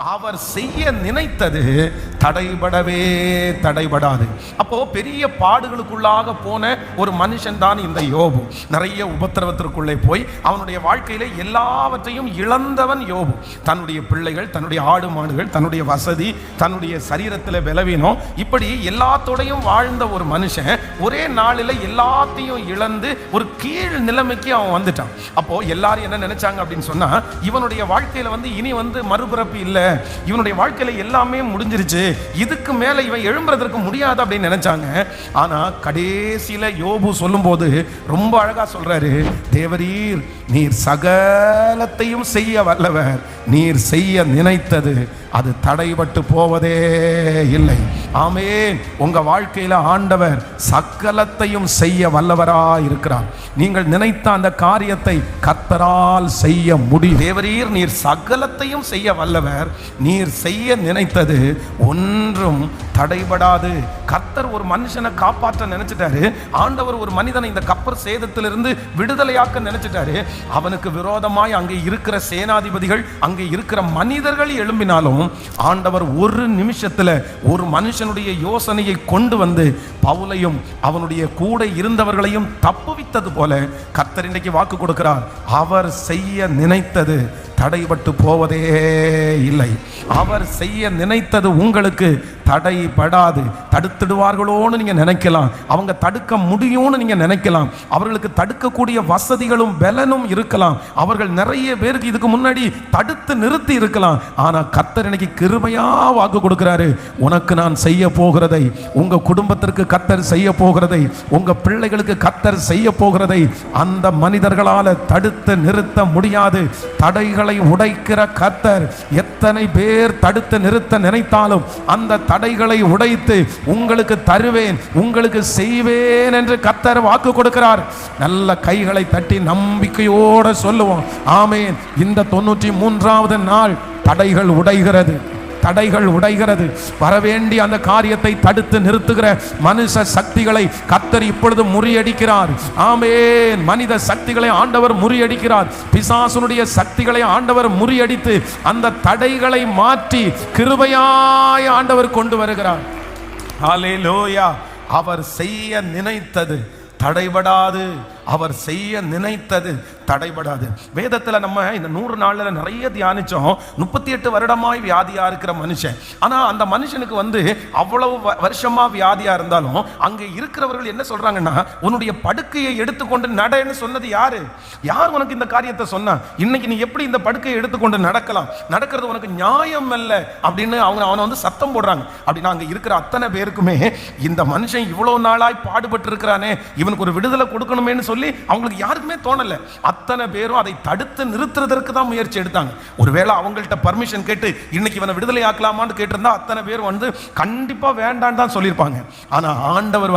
அவர் செய்ய நினைத்தது தடைபடவே தடைபடாது. அப்போ பெரிய பாடுகளுக்குள்ளாக போன ஒரு மனுஷன் தான் இந்த யோபு. நிறைய உபத்திரவத்திற்குள்ளே போய் அவனுடைய வாழ்க்கையில எல்லாவற்றையும் இழந்தவன் யோபு. தன்னுடைய பிள்ளைகள், தன்னுடைய ஆடு மாடுகள், தன்னுடைய வசதி, தன்னுடைய சரீரத்தில் பலவீனம், இப்படி எல்லாத்தோடையும் வாழ்ந்த ஒரு மனுஷன் ஒரே நாளில் எல்லாத்தையும் இழந்து ஒரு கீழ் நிலைமைக்கு அவன் வந்துட்டான். அப்போ எல்லாரும் என்ன நினைச்சாங்க அப்படின்னு சொன்னா, இவனுடைய வாழ்க்கையில இனி மறுபிறப்பு இல்லை, இவனுடைய வாழ்க்கையில எல்லாமே முடிஞ்சிருச்சு, இதுக்கு மேல இவன் எழும்புறதற்கு முடியாது அப்படின்னு நினைச்சாங்க. ஆனா கடைசியில யோபு சொல்லும் போது ரொம்ப அழகா சொல்றாரு, தேவரீர் நீர் சகலத்தையும் செய்ய வல்லவர், நீர் செய்ய நினைத்தது அது தடைபட்டு போவதே இல்லை. ஆமென். உங்க வாழ்க்கையில ஆண்டவர் சகலத்தையும் செய்ய வல்லவராய் இருக்கிறார். நீங்கள் நினைத்த அந்த காரியத்தை கர்த்தரால் செய்ய முடியும். தேவரீர் நீர் சகலத்தையும் செய்ய வல்லவர், நீர் செய்ய நினைத்தது ஒன்றும் தடைபடாது. கர்த்தர் ஒரு மனுஷனை காப்பாற்ற நினைச்சிட்டாரு. ஆண்டவர் ஒரு மனிதனை இந்த கப்பர் சேதத்திலிருந்து விடுதலையாக்க நினைச்சிட்டாரு. அவனுக்கு விரோதமாய் அங்கே இருக்கிற சேனாதிபதிகள், அங்கே இருக்கிற மனிதர்கள் எழும்பினாலும் ஆண்டவர் ஒரு நிமிஷத்துல ஒரு மனுஷனுடைய யோசனையை கொண்டு வந்து பவுலையும் அவனுடைய கூட இருந்தவர்களையும் தப்புவித்தது போல கர்த்தர் இன்றைக்கு வாக்கு கொடுக்கிறார். அவர் செய்ய நினைத்தது தடைபட்டு போவதே இல்லை. அவர் செய்ய நினைத்தது உங்களுக்கு தடைபடாது. தடுத்துடுவார்களோன்னு நீங்க நினைக்கலாம், அவங்க தடுக்க முடியும்னு நீங்க நினைக்கலாம், அவர்களுக்கு தடுக்கக்கூடிய வசதிகளும் பலனும் இருக்கலாம், அவர்கள் நிறைய பேருக்கு இதுக்கு முன்னாடி தடுத்து நிறுத்தி இருக்கலாம். ஆனா கர்த்தர் இன்னைக்கு கிருபையா வாக்கு கொடுக்கிறாரு, உனக்கு நான் செய்ய போகிறதை, உங்க குடும்பத்திற்கு கர்த்தர் செய்ய போகிறதை, உங்க பிள்ளைகளுக்கு கர்த்தர் செய்ய போகிறதை அந்த மனிதர்களால தடுத்து நிறுத்த முடியாது. தடைகளை உடைக்கிற கர்த்தர் எத்தனை பேர் தடுத்து நிறுத்த நினைத்தாலும் அந்த தடைகளை உடைத்து உங்களுக்கு தருவேன், உங்களுக்கு செய்வேன் என்று கர்த்தர் வாக்கு கொடுக்கிறார். நல்ல கைகளை தட்டி நம்பிக்கையோடு சொல்லுவோம் ஆமென். இந்த 93வது நாள் தடைகள் உடைகிறது, தடைகள் உடைகிறது. வரவேண்டிய அந்த காரியத்தை தடுத்து நிறுத்துகிற மனுஷ சக்திகளை கர்த்தர் இப்பொழுது முறியடிக்கிறார். ஆமென். மனித சக்திகளை ஆண்டவர் முறியடிக்கிறார். பிசாசுனுடைய சக்திகளை ஆண்டவர் முறியடித்து அந்த தடைகளை மாற்றி கிருபையாய் ஆண்டவர் கொண்டு வருகிறார். ஹல்லேலூயா. அவர் செய்ய நினைத்தது தடைபடாது, அவர் செய்ய நினைத்தது தடைபடாது. வேதத்தில் நம்ம இந்த 100 நாளில் நிறைய தியானிச்சோம். 38 வருடமாய் வியாதியா இருக்கிற மனுஷன். ஆனா அந்த மனுஷனுக்கு அவ்வளவு வருஷமா வியாதியா இருந்தாலும் அங்கே இருக்கிறவர்கள் என்ன சொல்றாங்கன்னா, உன்னுடைய படுக்கையை எடுத்துக்கொண்டு நடன்னு சொன்னது யாரு? யார் உனக்கு இந்த காரியத்தை சொன்னா? இன்னைக்கு நீ எப்படி இந்த படுக்கையை எடுத்துக்கொண்டு நடக்கலாம்? நடக்கிறது உனக்கு நியாயம் அல்ல அப்படின்னு அவனை சத்தம் போடுறாங்க. அப்படின்னா அங்க இருக்கிற அத்தனை பேருக்குமே இந்த மனுஷன் இவ்வளவு நாளாய் பாடுபட்டு இருக்கிறானே, இவனுக்கு ஒரு விடுதலை கொடுக்கணுமேன்னு சொல்லி அவங்களுக்கு யாருக்குமே தோணல. அத்தனை பேரும் அதை தடுத்து நிறுத்துறதற்கு தான் முயற்சி எடுத்தாங்க. ஒருவேளை அவங்கள்ட்ட பர்மிஷன் கேட்டு இன்னைக்கு இவனை விடுதலை ஆக்கலாமான்னு கேட்டிருந்தா அத்தனை பேர் கண்டிப்பா வேண்டான்னு தான் சொல்லியிருப்பாங்க. ஆனா ஆண்டவர்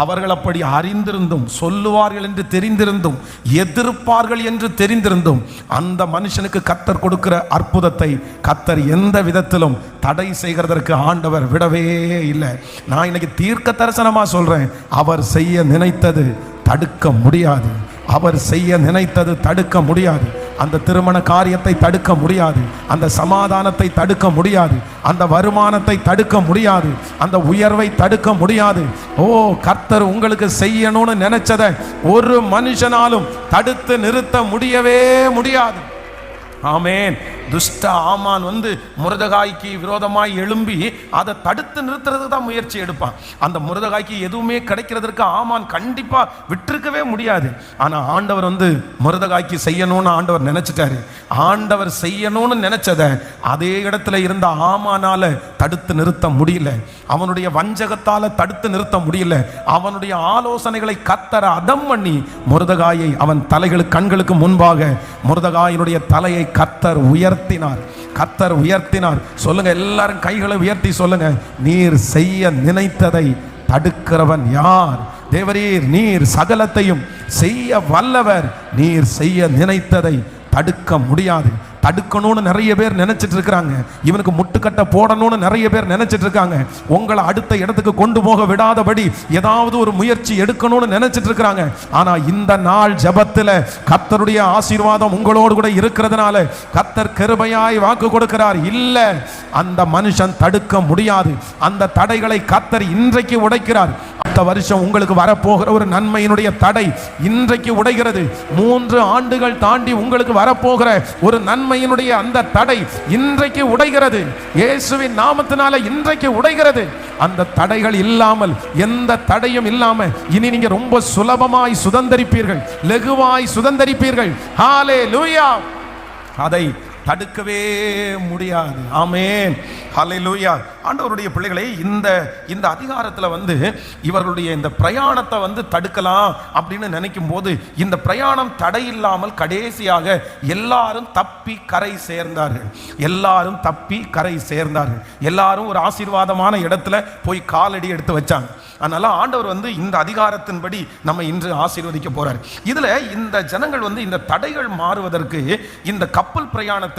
அவர்கள் அப்படி அறிந்திருந்தும், சொல்லுவார்கள் என்று தெரிந்திருந்தும், எதிர்ப்பார்கள் என்று தெரிந்திருந்தும் அந்த மனுஷனுக்கு கர்த்தர் கொடுக்கிற அற்புதத்தை கர்த்தர் எந்த விதத்திலும் தடை செய்கிறதற்கு ஆண்டவர் விடவே இல்லை. நான் இன்னைக்கு தீர்க்க தரிசனமா சொல்றேன், அவர் செய்ய நினைத்தது தடுக்க முடியாது. அவர் செய்ய நினைத்தது தடுக்க முடியாது. அந்த திருமண காரியத்தை தடுக்க முடியாது, அந்த சமாதானத்தை தடுக்க முடியாது, அந்த வருமானத்தை தடுக்க முடியாது, அந்த உயர்வை தடுக்க முடியாது. ஓ, கர்த்தர் உங்களுக்கு செய்யணும்னு நினைச்சதை ஒரு மனுஷனாலும் தடுத்து நிறுத்த முடியவே முடியாது. ஆமென். துஷ்ட ஆமான் முருதகாய்க்கு விரோதமாய் எழும்பி அதை தடுத்து நிறுத்துறதுக்கு தான் முயற்சி எடுப்பான். அந்த முருதகாய்க்கு எதுவுமே கிடைக்கிறதுக்கு ஆமான் கண்டிப்பா விட்டுருக்கவே முடியாது. ஆனா ஆண்டவர் முருதகாய்க்கு செய்யணும்னு ஆண்டவர் நினைச்சிட்டாரு. ஆண்டவர் செய்யணும்னு நினைச்சதை அதே இடத்துல இருந்த ஆமானால தடுத்து நிறுத்த முடியல. அவனுடைய வஞ்சகத்தால தடுத்து நிறுத்த முடியல. அவனுடைய ஆலோசனைகளை கர்த்தர் அதம் பண்ணி முருதகாயை அவன் கண்களுக்கு முன்பாக முருதகாயினுடைய தலையை கர்த்தர் உயர்த்தினார். கர்த்தர் உயர்த்தினார். சொல்லுங்க எல்லாரும் கைகளை உயர்த்தி சொல்லுங்க, நீர் செய்ய நினைத்ததை தடுக்கிறவன் யார்? தேவரீர் நீர் சகலத்தையும் செய்ய வல்லவர், நீர் செய்ய நினைத்ததை தடுக்க முடியாது. தடுக்கணும்னு நிறைய பேர் நினைச்சிட்டு இருக்காங்க. இவனுக்கு முட்டுக்கட்டை போடணும்னு நிறைய பேர் நினைச்சிட்டு இருக்காங்க. உங்களை அடுத்த இடத்துக்கு கொண்டு போக விடாதபடி ஏதாவது ஒரு முயற்சி எடுக்கணும்னு நினைச்சிட்டு இருக்காங்க. ஆனா இந்த நாள் ஜெபத்துல கர்த்தருடைய ஆசீர்வாதம் உங்களோடு கூட இருக்கிறதுனால கர்த்தர் கிருபையாய் வாக்கு கொடுக்கிறார். இல்ல, அந்த மனுஷன் தடுக்க முடியாது. அந்த தடைகளை கர்த்தர் இன்றைக்கு உடைக்கிறார். அடுத்த வருஷம் உங்களுக்கு வரப்போகிற ஒரு நன்மையினுடைய தடை இன்றைக்கு உடைகிறது. 3 ஆண்டுகள் தாண்டி உங்களுக்கு வரப்போகிற ஒரு நன்மையினுடைய அந்த தடை இன்றைக்கு உடைகிறது. இயேசுவின் நாமத்தினால இன்றைக்கு உடைகிறது. அந்த தடைகள் இல்லாமல், எந்த தடையும் இல்லாம இனி நீங்க ரொம்ப சுலபமாய் சுதந்தரிப்பீர்கள், லகுவாய் சுதந்தரிப்பீர்கள். ஹல்லேலூயா. அதை தடுக்கவே முடியாது. ஆமென், ஹல்லேலூயா. ஆண்டவருடைய பிள்ளைகளை, இந்த அதிகாரத்தில் இவர்களுடைய இந்த பிரயாணத்தை தடுக்கலாம் அப்படின்னு நினைக்கும் போது, இந்த பிரயாணம் தடை இல்லாமல் கடைசியாக எல்லாரும் தப்பி கரை சேர்ந்தார்கள். எல்லாரும் தப்பி கரை சேர்ந்தார்கள். எல்லாரும் ஒரு ஆசீர்வாதமான இடத்துல போய் காலடி எடுத்து வச்சாங்க. அதனால ஆண்டவர் இந்த அதிகாரத்தின்படி நம்ம இன்று ஆசீர்வதிக்க போறார். இதுல இந்த ஜனங்கள் இந்த தடைகள் மாறுவதற்கு இந்த கப்பல் பிரயாணத்தில்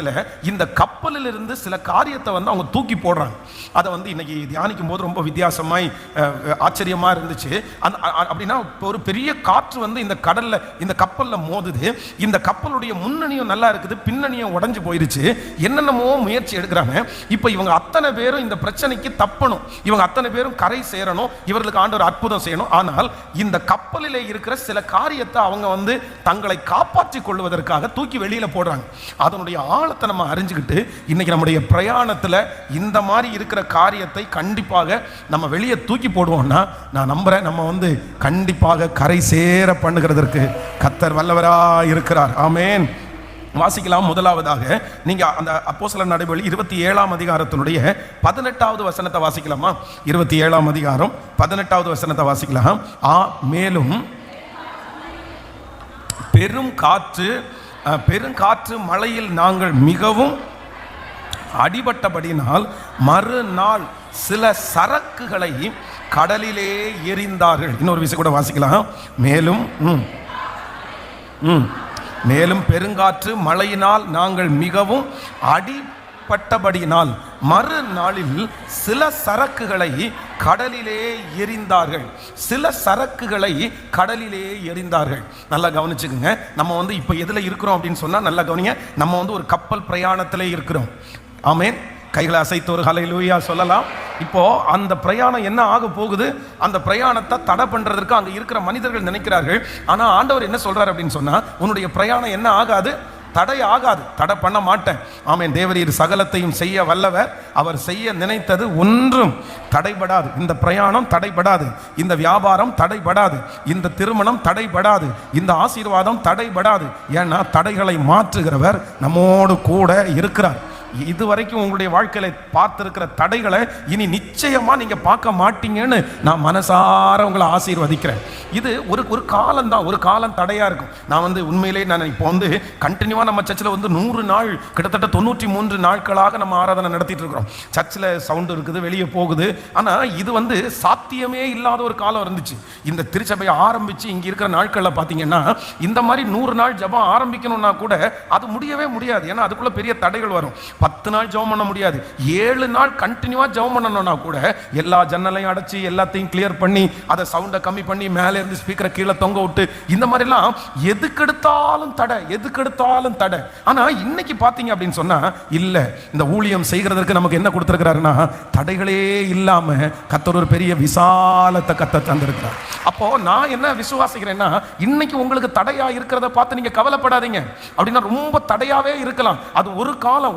இந்த கப்பலில் இருந்து சில காரியத்தை அவங்க தூக்கி போடுறாங்க. அதை இன்னைக்கு தியானிக்கும் போது ரொம்ப வித்தியாசமாய் ஆச்சரியமா இருந்துச்சு. அப்படின்னா ஒரு பெரிய காற்று இந்த கடல்ல இந்த கப்பல்ல மோதுது. இந்த கப்பலுடைய முன்னணியும் நல்லா இருக்குது, பின்னணியும் உடைஞ்சு போயிருச்சு. என்னென்னமோ முயற்சி எடுக்கிறாங்க. இப்ப இவங்க அத்தனை பேரும் இந்த பிரச்சனைக்கு தப்பணும், இவங்க அத்தனை பேரும் கரை சேரணும், இவர்களுக்கு ஆண்டவர் அற்புதம் செய்யணும். ஆனால் இந்த கப்பலிலே இருக்கிற சில காரியத்தை அவங்க தங்களை காப்பாற்றிக் கொள்வதற்காக தூக்கி வெளியில போடுறாங்க. அதனுடைய ஆழத்தை நம்ம அறிஞ்சுக்கிட்டு இன்னைக்கு நம்முடைய பிரயாணத்தில் இந்த மாதிரி இருக்கிற காரியத்தை கண்டிப்பாக நம்ம வெளியே தூக்கி போடுவோம்னா, நான் நம்புறேன் நம்ம கண்டிப்பாக கரை சேர பண்ணுகிறதற்கு கர்த்தர் வல்லவராய் இருக்கிறார். ஆமென். வாசிக்கலாம். முதலாவதாக நீங்க அந்த அப்போஸ்தலர் நடபடி 27ஆம் அதிகாரத்தினுடைய 18வது வசனத்தை வாசிக்கலாமா? 27ஆம் அதிகாரம் 18வது வசனத்தை வாசிக்கலாம். மேலும் பெருங்காற்று மழையில் நாங்கள் மிகவும் அடிபட்டபடினால் மறுநாள் சில சரக்குகளை கடலிலே எறிந்தார்கள். இன்னொரு விஷயம் கூட வாசிக்கலாம். மேலும் பெருங்காற்று மழையினால் நாங்கள் மிகவும் அடிபட்டபடியினால் மறுநாளில் சில சரக்குகளை கடலிலே எறிந்தார்கள். சில சரக்குகளை கடலிலே எறிந்தார்கள். நல்லா கவனிச்சுக்குங்க. நம்ம இப்ப எதுல இருக்கிறோம் அப்படின்னு சொன்னா நல்லா கவனிங்க. நம்ம ஒரு கப்பல் பிரயாணத்திலே இருக்கிறோம். ஆமென். கைகளை அசைத்து ஒரு ஹல்லேலூயா சொல்லலாம். இப்போ அந்த பிரயாணம் என்ன ஆக போகுது? அந்த பிரயாணத்தை தடை பண்றதற்கு அங்க இருக்கிற மனிதர்கள் நினைக்கிறார்கள். ஆனா ஆண்டவர் என்ன சொல்றாரு அப்படின்னு சொன்னா, உன்னுடைய பிரயாணம் என்ன ஆகாது? தடை ஆகாது. தடை பண்ண மாட்டேன். ஆமென். தேவரீர் சகலத்தையும் செய்ய வல்லவர். அவர் செய்ய நினைத்தது ஒன்றும் தடைபடாது. இந்த பிரயாணம் தடைபடாது, இந்த வியாபாரம் தடைபடாது, இந்த திருமணம் தடைபடாது, இந்த ஆசீர்வாதம் தடைபடாது. ஏன்னா தடைகளை மாற்றுகிறவர் நம்மோடு கூட இருக்கிறார். இதுவரைக்கும் உங்களுடைய வாழ்க்கையில பார்த்திருக்கிற தடைகளை இனி நிச்சயமா நீங்க பார்க்க மாட்டீங்கன்னு நான் மனசார உங்களை ஆசீர்வதிக்கிறேன். இது ஒரு காலம் தான், ஒரு காலம் தடையா இருக்கும். நான் உண்மையிலே நான் இப்போ கண்டினியூவா நம்ம சர்ச்சில் 100 நாள், கிட்டத்தட்ட 93 நாட்களாக நம்ம ஆராதனை நடத்திட்டு இருக்கிறோம். சர்ச்சில் சவுண்டு இருக்குது, வெளியே போகுது. ஆனா இது சாத்தியமே இல்லாத ஒரு காலம் இருந்துச்சு. இந்த திருச்சபையை ஆரம்பிச்சு இங்க இருக்கிற நாட்கள்ல பாத்தீங்கன்னா இந்த மாதிரி 100 நாள் ஜெபம் ஆரம்பிக்கணும்னா கூட அது முடியவே முடியாது. ஏன்னா அதுக்குள்ள பெரிய தடைகள் வரும். 10 நாள் ஜெபம் பண்ண முடியாது. 7 நாள் கண்டினியூவா ஜெபம் பண்ணணும்னா கூட எல்லா ஜன்னலையும் அடைச்சி எல்லாத்தையும் கிளியர் பண்ணி அதை சவுண்டை கம்மி பண்ணி மேலே இருந்து ஸ்பீக்கரை கீழே தொங்க விட்டு இந்த மாதிரிலாம் எதுக்கெடுத்தாலும் தடை, எதுக்கெடுத்தாலும் தடை. ஆனா இன்னைக்கு பாத்தீங்க அப்படின்னு சொன்னா இல்ல, இந்த ஊழியம் செய்கிறதற்கு நமக்கு என்ன கொடுத்திருக்கிறாருன்னா தடைகளே இல்லாம கர்த்தர் ஒரு பெரிய விசாலத்தை கர்த்தர் தந்திருக்கிறார். அப்போ நான் என்ன விசுவாசிக்கிறேன்னா, இன்னைக்கு உங்களுக்கு தடையா இருக்கிறத பார்த்து நீங்க கவலைப்படாதீங்க. அப்படின்னா ரொம்ப தடையாவே இருக்கலாம். அது ஒரு காலம்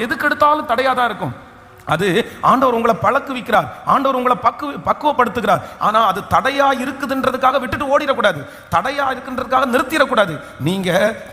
எதுக்கு எடுத்தாலும் தடையா தான் இருக்கும். அது ஆண்டவர் உங்களை பழக்குவிக்கிறார், ஆண்டவர் உங்களை பக்குவப்படுத்துகிறார். ஆனா அது தடையா இருக்குதுன்றதுக்காக விட்டுட்டு ஓடிடக்கூடாது, தடையா இருக்குன்றதுக்காக நிறுத்திடக்கூடாது. நீங்க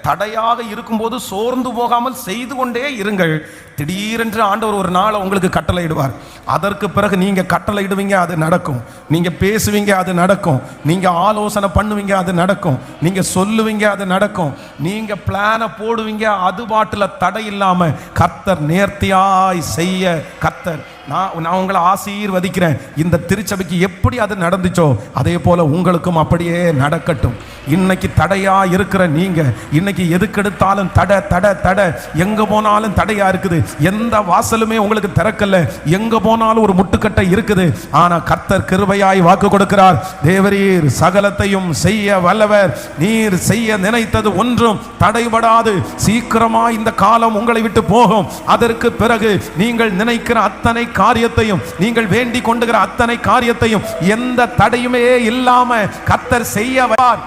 தடையாக இருக்கும்போது சோர்ந்து போகாமல் செய்து கொண்டே இருங்கள். திடீரென்று ஆண்டவர் ஒரு நாளை உங்களுக்கு கட்டளையிடுவார். அதற்கு பிறகு நீங்க கட்டளையிடுவீங்க, அது நடக்கும். நீங்க பேசுவீங்க, அது நடக்கும். நீங்க ஆலோசனை பண்ணுவீங்க, அது நடக்கும். நீங்க சொல்லுவீங்க, அது நடக்கும். நீங்க பிளானை போடுவீங்க, அது பாட்டுல தடை இல்லாம கர்த்தர் நேர்த்தியாய் செய்ய கர்த்தர் கர்த்தர் நான் உங்களை ஆசீர்வதிக்கிறேன். இந்த திருச்சபைக்கு எப்படி அது நடந்துச்சோ அதே போல உங்களுக்கும் அப்படியே நடக்கட்டும். இன்னைக்கு தடையா இருக்கிற நீங்க இன்னைக்கு எதுக்கெடுத்தாலும் தடை தடை தடை, எங்க போனாலும் தடையா இருக்குது. எந்த வாசலுமே உங்களுக்கு திறக்கல, எங்க போனாலும் ஒரு முட்டுக்கட்டை இருக்குது. ஆனா கர்த்தர் கிருபையாய் வாக்கு கொடுக்கிறார். தேவரீர் சகலத்தையும் செய்ய வல்லவர். நீர் செய்ய நினைத்தது ஒன்றும் தடைபடாது. சீக்கிரமா இந்த காலம் உங்களை விட்டு போகும். அதற்கு பிறகு நீங்கள் நினைக்கிற அத்தனை காரியத்தையும், நீங்கள் வேண்டிக் கொண்டுகிற அத்தனை காரியத்தையும் எந்த தடையுமே இல்லாம கர்த்தர் செய்ய வைப்பார்.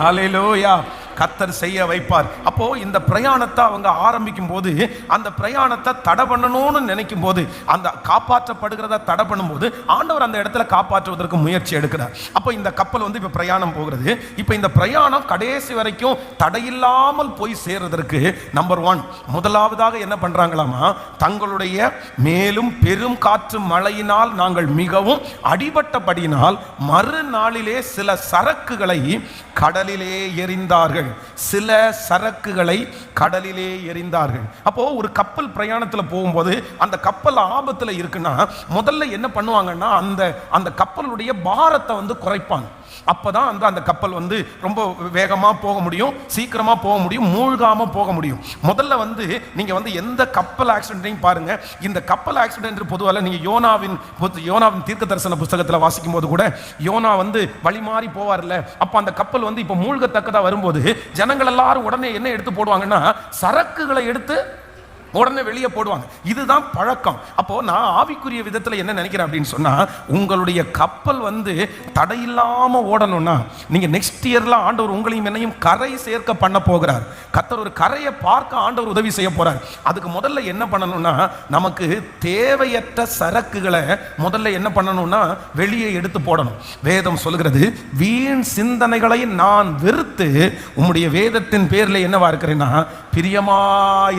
ஹல்லேலூயா. கர்த்தர் செய்ய வைப்பார். அப்போ இந்த பிரயாணத்தை அவங்க ஆரம்பிக்கும் போது, அந்த பிரயாணத்தை தடை பண்ணணும்னு நினைக்கும் போது, அந்த காப்பாற்றப்படுகிறத தடை பண்ணும்போது ஆண்டவர் அந்த இடத்துல காப்பாற்றுவதற்கு முயற்சி எடுக்கிறார். அப்போ இந்த கப்பல் வந்து இப்ப பிரயாணம் போகிறது. இப்ப இந்த பிரயாணம் கடைசி வரைக்கும் தடையில்லாமல் போய் சேர்றதற்கு நம்பர் 1 முதலாவதாக என்ன பண்றாங்களாமா, தங்களுடைய மேலும் பெரும் காற்று மழையினால் நாங்கள் மிகவும் அடிபட்டபடியினால் மறுநாளிலே சில சரக்குகளை கடலிலே எறிந்தார்கள். சில சரக்குகளை கடலிலே எறிந்தார்கள். அப்போ ஒரு கப்பல் பிரயாணத்துல போகும்போது அந்த கப்பல் ஆபத்துல இருக்குன்னா முதல்ல என்ன பண்ணுவாங்கன்னா அந்த கப்பலுடைய பாரத்தை வந்து குறைப்பாங்க. அப்பதான் அந்த கப்பல் வந்து ரொம்ப வேகமா போக முடியும், சீக்கிரமா போக முடியும், மூழ்காம போக முடியும். முதல்ல வந்து நீங்க வந்து எந்த கப்பல் ஆக்சிடென்ட்டையும் பாருங்க. இந்த கப்பல் ஆக்சிடென்ட் பொதுவாக நீங்க யோனாவின் தீர்க்க தரிசன புஸ்தகத்தில் வாசிக்கும் போது கூட யோனா வந்து வழி மாறி போவார்ல, அப்ப அந்த கப்பல் வந்து இப்ப மூழ்கத்தக்கதா வரும்போது ஜனங்கள் எல்லாரும் உடனே என்ன எடுத்து போடுவாங்கன்னா சரக்குகளை எடுத்து உடனே வெளியே போடுவாங்க. இதுதான் பழக்கம். அப்போ நான் ஆவிக்குரிய விதத்தில் என்ன நினைக்கிறேன் அப்படின்னு சொன்னா, உங்களுடைய கப்பல் வந்து தடையில்லாம ஓடணும்னா நீங்க நெக்ஸ்ட் இயர்ல ஆண்டவர் உங்களையும் என்னையும் கரை சேர்க்க பண்ண போகிறார். கர்த்தர் ஒரு கரையை பார்க்க ஆண்டவர் உதவி செய்ய போறார். அதுக்கு முதல்ல என்ன பண்ணணும்னா, நமக்கு தேவையற்ற சரக்குகளை முதல்ல என்ன பண்ணணும்னா வெளியே எடுத்து போடணும். வேதம் சொல்கிறது, வீண் சிந்தனைகளை நான் வெறுத்து உம்முடைய வேதத்தின் பேர்ல என்னவா இருக்கிறேன்னா பிரியமா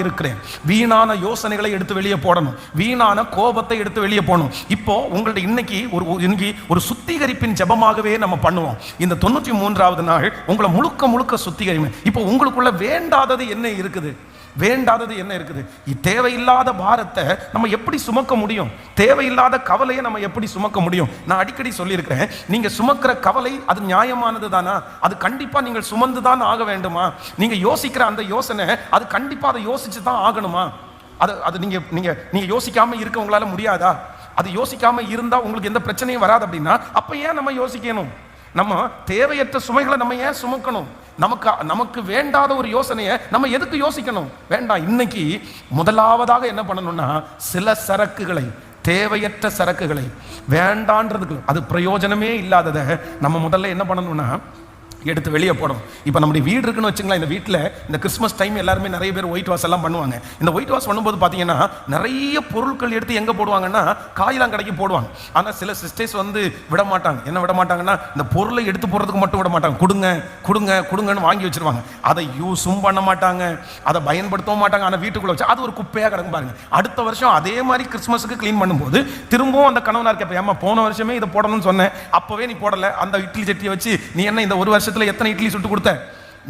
இருக்கிறேன். வீணான யோசனைகளை எடுத்து வெளியே போடணும், வீணான கோபத்தை எடுத்து வெளியே போடணும். இப்போ உங்களுடைய இன்னைக்கு ஒரு சுத்திகரிப்பின் ஜெபமாகவே நம்ம பண்ணுவோம். இந்த 93வது நாள் உங்களை முழுக்க முழுக்க சுத்திகரிமை. இப்போ உங்களுக்குள்ள வேண்டாதது என்ன இருக்குது? வேண்டாதது என்ன இருக்குது? தேவையில்லாத பாரத்தை நம்ம எப்படி சுமக்க முடியும்? தேவையில்லாத கவலையை நம்ம எப்படி சுமக்க முடியும்? நான் அடிக்கடி சொல்லியிருக்கிறேன், நீங்க சுமக்கிற கவலை அது நியாயமானது தானா? அது கண்டிப்பா நீங்கள் சுமந்து தான் ஆக வேண்டுமா? நீங்க யோசிக்கிற அந்த யோசனை அது கண்டிப்பா அதை யோசிச்சு தான் ஆகணுமா? அது நீங்க யோசிக்காம இருக்க உங்களால முடியாதா? அது யோசிக்காம இருந்தா உங்களுக்கு எந்த பிரச்சனையும் வராது. அப்படின்னா அப்ப ஏன் நம்ம யோசிக்கணும்? நம்ம தேவையற்ற சுமைகளை நம்ம ஏன் சுமக்கணும்? நமக்கு வேண்டாத ஒரு யோசனையை நம்ம எதுக்கு யோசிக்கணும்? வேண்டாம். இன்னைக்கு முதலாவதாக என்ன பண்ணணும்னா, சில சரக்குகளை, தேவையற்ற சரக்குகளை, வேண்டான்றதுக்கு அது பிரயோஜனமே இல்லாததை நம்ம முதல்ல என்ன பண்ணணும்னா எடுத்து வெளியே போடும். இப்போ நம்முடைய வீடு இருக்குன்னு வச்சுங்களேன். இந்த வீட்டில் இந்த கிறிஸ்மஸ் டைம் எல்லாருமே நிறைய பேர் ஒயிட் வாஷ் எல்லாம் பண்ணுவாங்க. இந்த ஒயிட் வாஷ் பண்ணும்போது பார்த்தீங்கன்னா நிறைய பொருட்கள் எடுத்து எங்கே போடுவாங்கன்னா காயிலாம் கடைக்கு போடுவாங்க. ஆனால் சில சிஸ்டர்ஸ் வந்து விட மாட்டாங்க. என்ன விட மாட்டாங்கன்னா, இந்த பொருளை எடுத்து போடுறதுக்கு மட்டும் விட மாட்டாங்க. கொடுங்கன்னு வாங்கி வச்சிருவாங்க. அதை யூஸும் பண்ண மாட்டாங்க, அதை பயன்படுத்தவும் மாட்டாங்க. ஆனால் வீட்டுக்குள்ள வச்சு அது ஒரு குப்பையாக கிடக்கும் பாருங்க. அடுத்த வருஷம் அதே மாதிரி கிறிஸ்மஸுக்கு க்ளீன் பண்ணும்போது திரும்பவும் அந்த கணவனார் கேட்பேன், ஏமா போன வருஷமே இதை போடணும்னு சொன்னேன், அப்பவே நீ போடலை. அந்த இட்லி சட்டியை வச்சு நீ என்ன இந்த ஒரு வருஷத்துல எத்தனை இட்லி சுட்டு கொடுத்த?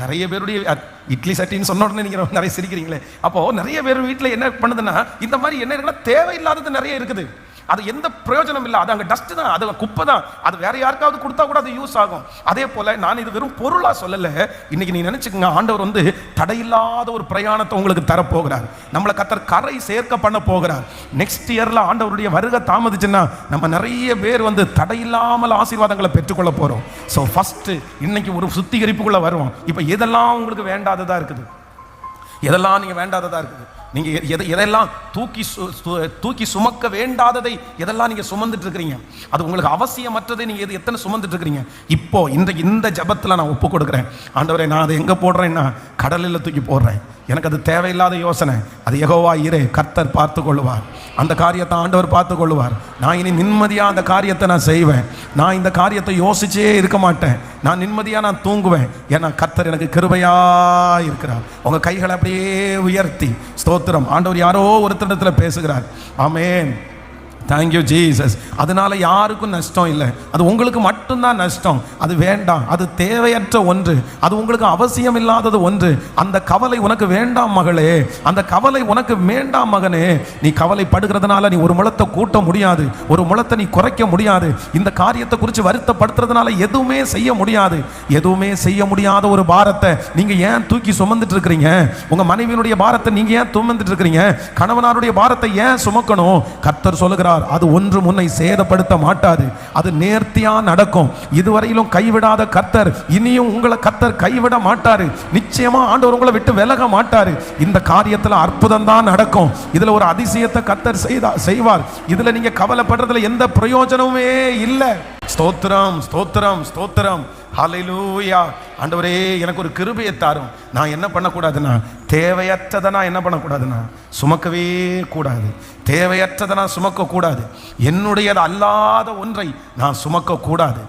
நிறைய பேருடைய இட்லி சட்டின்னு சொன்ன உடனே நீங்க நிறைய சிரிக்கிறீங்களே. அப்போ நிறைய பேர் வீட்டில் என்ன பண்ணுதுன்னா, இந்த மாதிரி என்ன இருக்குன்னா தேவையில்லாதது நிறைய இருக்குது. அது எந்த பிரயோஜனம் இல்லை. அது அங்கே டஸ்ட் தான், அது குப்பை தான். அது வேற யாருக்காவது கொடுத்தா கூட அது யூஸ் ஆகும். அதே போல நான் இது வெறும் பொருளா சொல்லல. இன்னைக்கு நீ நினைச்சுக்கங்க, ஆண்டவர் வந்து தடையில்லாத ஒரு பிரயாணத்தை உங்களுக்கு தரப்போகிறார். நம்மளை கர்த்தர் கரை சேர்க்க பண்ண போகிறார். நெக்ஸ்ட் இயர்ல ஆண்டவருடைய வருகை தாமதிச்சுன்னா நம்ம நிறைய பேர் வந்து தடையில்லாமல் ஆசீர்வாதங்களை பெற்றுக்கொள்ள போறோம். ஸோ ஃபர்ஸ்ட் இன்னைக்கு ஒரு சுத்திகரிப்புக்குள்ள வருவோம். இப்போ எதெல்லாம் உங்களுக்கு வேண்டாததா இருக்குது? எதெல்லாம் நீங்க வேண்டாததா இருக்குது? நீங்க எதெல்லாம் தூக்கி சுமக்க வேண்டாததை எதெல்லாம் நீங்க சுமந்துட்டு இருக்கிறீங்க? அது உங்களுக்கு அவசியமற்றதை நீங்க எத்தனை சுமந்துட்டு இருக்கிறீங்க? இப்போ இந்த ஜபத்துல நான் ஒப்பு கொடுக்குறேன். ஆண்டவரே, நான் அதை எங்க போடுறேன்னா கடலில் தூக்கி போடுறேன். எனக்கு அது தேவையில்லாத யோசனை. அது யெகோவா ஈரே, கர்த்தர் பார்த்து கொள்ளுவார். அந்த காரியத்தை ஆண்டவர் பார்த்து கொள்ளுவார். நான் இனி நிம்மதியாக அந்த காரியத்தை நான் செய்வேன். நான் இந்த காரியத்தை யோசிச்சே இருக்க மாட்டேன். நான் நிம்மதியாக நான் தூங்குவேன். ஏன்னா கர்த்தர் எனக்கு கிருபையா இருக்கிறார். உங்க கைகளை அப்படியே உயர்த்தி ஸ்தோத்திரம். ஆண்டவர் யாரோ ஒருத்தரிடத்துல பேசுகிறார். ஆமென். Thank you Jesus. அதனால யாருக்கும் நஷ்டம் இல்லை, அது உங்களுக்கு மட்டும்தான் நஷ்டம். அது வேண்டாம், அது தேவையற்ற ஒன்று, அது உங்களுக்கு அவசியம் இல்லாதது ஒன்று. அந்த கவலை உனக்கு வேண்டாம் மகளே, அந்த கவலை உனக்கு வேண்டாம் மகனே. நீ கவலைப்படுகிறதுனால நீ ஒரு முழத்தை கூட்ட முடியாது, ஒரு முழத்தை நீ குறைக்க முடியாது. இந்த காரியத்தை குறித்து வருத்தப்படுத்துறதுனால எதுவுமே செய்ய முடியாது. எதுவுமே செய்ய முடியாத ஒரு பாரத்தை நீங்க ஏன் தூக்கி சுமந்துட்டு இருக்கிறீங்க? உங்க மனைவியினுடைய பாரத்தை நீங்க ஏன் சுமந்துட்டு இருக்கிறீங்க? கணவனாருடைய பாரத்தை ஏன் சுமக்கணும்? கர்த்தர் சொல்லுகிறார், அது ஒன்று முன்னை சேதப்படுத்த மாட்டாது, அது நேர்த்தியா நடக்கும். இதுவரையிலும் கைவிடாத கர்த்தர் இனியும் உங்களை கர்த்தர் கைவிட மாட்டாரு. நிச்சயமா ஆண்டவர் உங்களை விட்டு விலக மாட்டாரு. இந்த காரியத்துல அற்புதம் தான் நடக்கும். இதுல ஒரு அதிசயத்தை கர்த்தர் செய்வார். இதுல நீங்க கவலைப்படுறதுல எந்த பிரயோஜனமுமே இல்லை. ஸ்தோத்திரம், ஸ்தோத்திரம், ஸ்தோத்திரம். ஹல்லேலூயா. ஆண்டவரே, எனக்கு ஒரு கிருபையை தாரும். நான் என்ன பண்ணக்கூடாதுன்னா, தேவையற்றதை நான் என்ன பண்ணக்கூடாதுன்னா சுமக்கவே கூடாது. தேவையற்றதை நான் சுமக்கக்கூடாது. என்னுடையது அல்லாத ஒன்றை நான் சுமக்கக்கூடாது.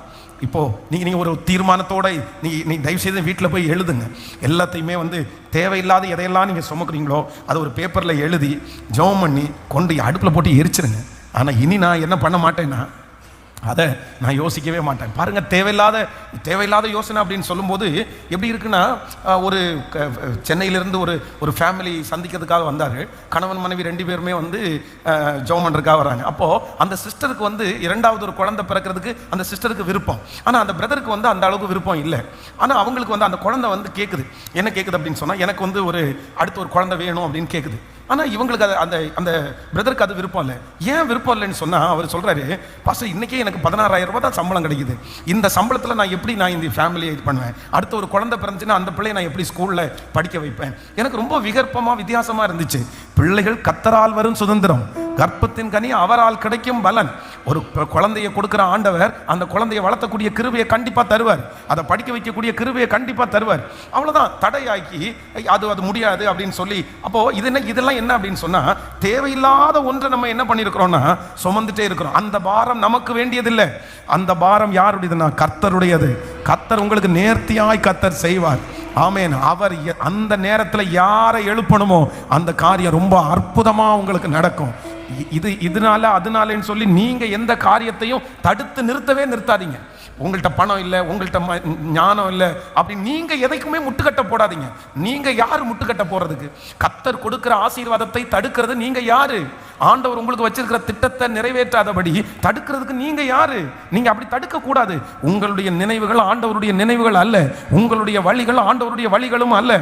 இப்போது நீங்கள் ஒரு தீர்மானத்தோடு நீ தயவுசெய்து வீட்டில் போய் எழுதுங்க. எல்லாத்தையுமே தேவையில்லாத எதையெல்லாம் நீங்கள் சுமக்குறீங்களோ அதை ஒரு பேப்பரில் எழுதி ஜெபம் பண்ணி கொண்டு அடுப்பில் போட்டு எரிச்சிருங்க. ஆனால் இனி நான் என்ன பண்ண மாட்டேன்னா, அதை நான் யோசிக்கவே மாட்டேன். பாருங்கள், தேவையில்லாத யோசனை அப்படின்னு சொல்லும்போது எப்படி இருக்குன்னா, ஒரு சென்னையிலேருந்து ஒரு ஃபேமிலி சந்திக்கிறதுக்காக வந்தார்கள். கணவன் மனைவி 2 பேருமே ஜெபம் பண்ணுறதுக்காக வராங்க. அப்போது அந்த சிஸ்டருக்கு இரண்டாவது ஒரு குழந்தை பிறக்கிறதுக்கு அந்த சிஸ்டருக்கு விருப்பம். ஆனால் அந்த பிரதருக்கு அந்த அளவுக்கு விருப்பம் இல்லை. ஆனால் அவங்களுக்கு அந்த குழந்தை கேட்குது. என்ன கேட்குது அப்படின்னு சொன்னால், எனக்கு அடுத்து ஒரு குழந்தை வேணும் அப்படின்னு கேட்குது. ஆனால் இவங்களுக்கு அந்த பிரதருக்கு அது விருப்பம் இல்லை. ஏன் விருப்பம் இல்லைன்னு சொன்னால், அவர் சொல்கிறாரு, பாஸ்டர் இன்னைக்கே எனக்கு 16,000 ரூபாய் தான் சம்பளம் கிடைக்குது. இந்த சம்பளத்தில் நான் எப்படி இந்த ஃபேமிலியை இது பண்ணுவேன்? அடுத்த ஒரு குழந்தை பிறந்துச்சுன்னா அந்த பிள்ளையை நான் எப்படி ஸ்கூலில் படிக்க வைப்பேன்? எனக்கு ரொம்ப வித்தியாசமாக இருந்துச்சு. பிள்ளைகள் கர்த்தரால் வரும் சுதந்திரம், கர்ப்பத்தின் கனி அவரால் கிடைக்கும் பலன். ஒரு குழந்தையை கொடுக்குற ஆண்டவர் அந்த குழந்தையை வளர்த்தக்கூடிய கிருபையை கண்டிப்பாக தருவார். அதை படிக்க வைக்கக்கூடிய கிருபையை கண்டிப்பாக தருவார். அவ்வளோதான். தடையாக்கி அது முடியாது அப்படின்னு சொல்லி, அப்போது இதெல்லாம் என்ன அப்படின்னு சொன்னால், தேவையில்லாத ஒன்றை நம்ம என்ன பண்ணியிருக்கிறோம்னா சுமந்துட்டே இருக்கிறோம். அந்த பாரம் நமக்கு வேண்டியதில்லை. அந்த பாரம் யாருடையதுன்னா கர்த்தருடையது. கர்த்தர் உங்களுக்கு நேர்த்தியாய் கர்த்தர் செய்வார். ஆமென். அவர் அந்த நேரத்தில் யாரை எழுப்பணுமோ அந்த காரியம் ரொம்ப அற்புதமாக உங்களுக்கு நடக்கும். அதனாலன்னு சொல்லி நீங்க எந்த காரியத்தையும் தடுத்து நிறுத்தாதீங்க. உங்கள்கிட்ட பணம் இல்லை, உங்கள்கிட்ட ஞானம் இல்லை அப்படின்னு நீங்க எதைக்குமே முட்டுக்கட்ட போடாதீங்க. நீங்க யாரு முட்டுக்கட்ட போறதுக்கு? கர்த்தர் கொடுக்கிற ஆசீர்வாதத்தை தடுக்கிறது நீங்க யாரு? ஆண்டவர் உங்களுக்கு வச்சிருக்கிற திட்டத்தை நிறைவேற்றாதபடி தடுக்கிறதுக்கு நீங்க யாரு? நீங்க அப்படி தடுக்க கூடாது. உங்களுடைய நினைவுகள் ஆண்டவருடைய நினைவுகள் அல்ல, உங்களுடைய வழிகள் ஆண்டவருடைய வழிகளும் அல்ல.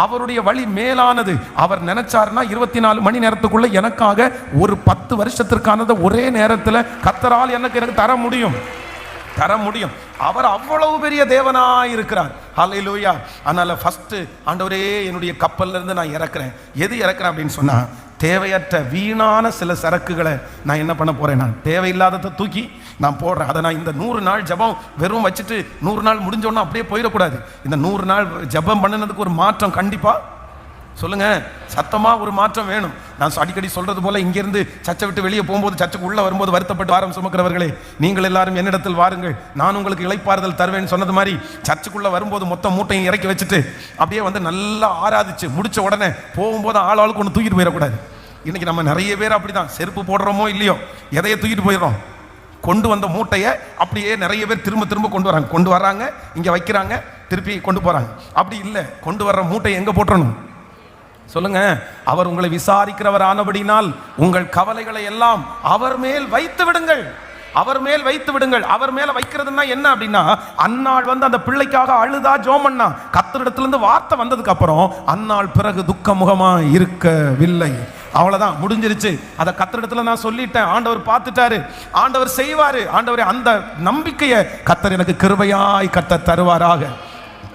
அவருடைய வழி மேலானது. அவர் நினைச்சாருன்னா 24 மணி நேரத்துக்குள்ள எனக்காக ஒரு 10 வருஷத்திற்கானதை ஒரே நேரத்தில் கர்த்தரால் எனக்கு தர முடியும். அவர் அவ்வளவு பெரிய தேவனாய் இருக்கிறார். ஹல்லேலூயா. அதனால ஃபர்ஸ்ட், ஆண்டவரே, என்னுடைய கப்பல்ல இருந்து நான் இறக்குறேன். எது இறக்குறேன் அப்படின்னு சொன்னா, தேவையற்ற வீணான சில சரக்குகளை நான் என்ன பண்ண போறேன்? நான் தேவையில்லாததை தூக்கி நான் போடுறேன். அதை நான் இந்த 100 நாள் ஜெபம் வெறும் வச்சுட்டு 100 நாள் முடிஞ்சோன்னா அப்படியே போயிடக்கூடாது. இந்த 100 நாள் ஜெபம் பண்ணினதுக்கு ஒரு மாற்றம் கண்டிப்பா சொல்லுங்க, சத்தமா ஒரு மாற்றம் வேணும். நான் அடிக்கடி சொல்றது போல, இங்கிருந்து சர்ச்சை விட்டு வெளியே போகும்போது, சர்ச்சுக்கு உள்ள வரும்போது வருத்தப்பட்டு வாரம் சுமக்கிறவர்களே, நீங்கள் எல்லாரும் என்னிடத்தில் வாருங்கள், நான் உங்களுக்கு இளைப்பாறுதல் தருவேன் சொன்னது மாதிரி, சர்ச்சுக்குள்ள வரும்போது மொத்த மூட்டையும் இறக்கி வச்சுட்டு அப்படியே நல்லா ஆராதிச்சு முடிச்ச உடனே போகும்போது ஆளுக்கு ஒன்று தூக்கிட்டு போயிடக்கூடாது. இன்னைக்கு நம்ம நிறைய பேர் அப்படிதான், செருப்பு போடுறோமோ இல்லையோ எதையை தூக்கிட்டு போயிடுறோம். கொண்டு வந்த மூட்டையை அப்படியே நிறைய பேர் திரும்ப கொண்டு வராங்க, இங்க வைக்கிறாங்க, திருப்பி கொண்டு போறாங்க. அப்படி இல்லை, கொண்டு வர்ற மூட்டையை எங்க போட்டுறணும் சொல்லுங்க? அவர் உங்களை விசாரிக்கிறவர் ஆனபடினால் உங்கள் கவலைகளை எல்லாம் அவர் மேல் வைத்து விடுங்கள். அவர் மேல் வைக்கிறதுனா என்ன அப்படின்னா, அன்னாள் அந்த பிள்ளைக்காக அழுதா ஜெபம் பண்ணா, கர்த்தரிடத்திலிருந்து வார்த்தை வந்ததுக்கு அப்புறம் அன்னாள் பிறகு துக்க முகமா இருக்கவில்லை. அவ்வளவுதான், முடிஞ்சிருச்சு. அதை கர்த்தரிடத்துல நான் சொல்லிட்டேன், ஆண்டவர் பார்த்துட்டாரு, ஆண்டவர் செய்வாரு. ஆண்டவரே, அந்த நம்பிக்கையை கர்த்தர் எனக்கு கிருபையாய் கர்த்தர் தருவாராக.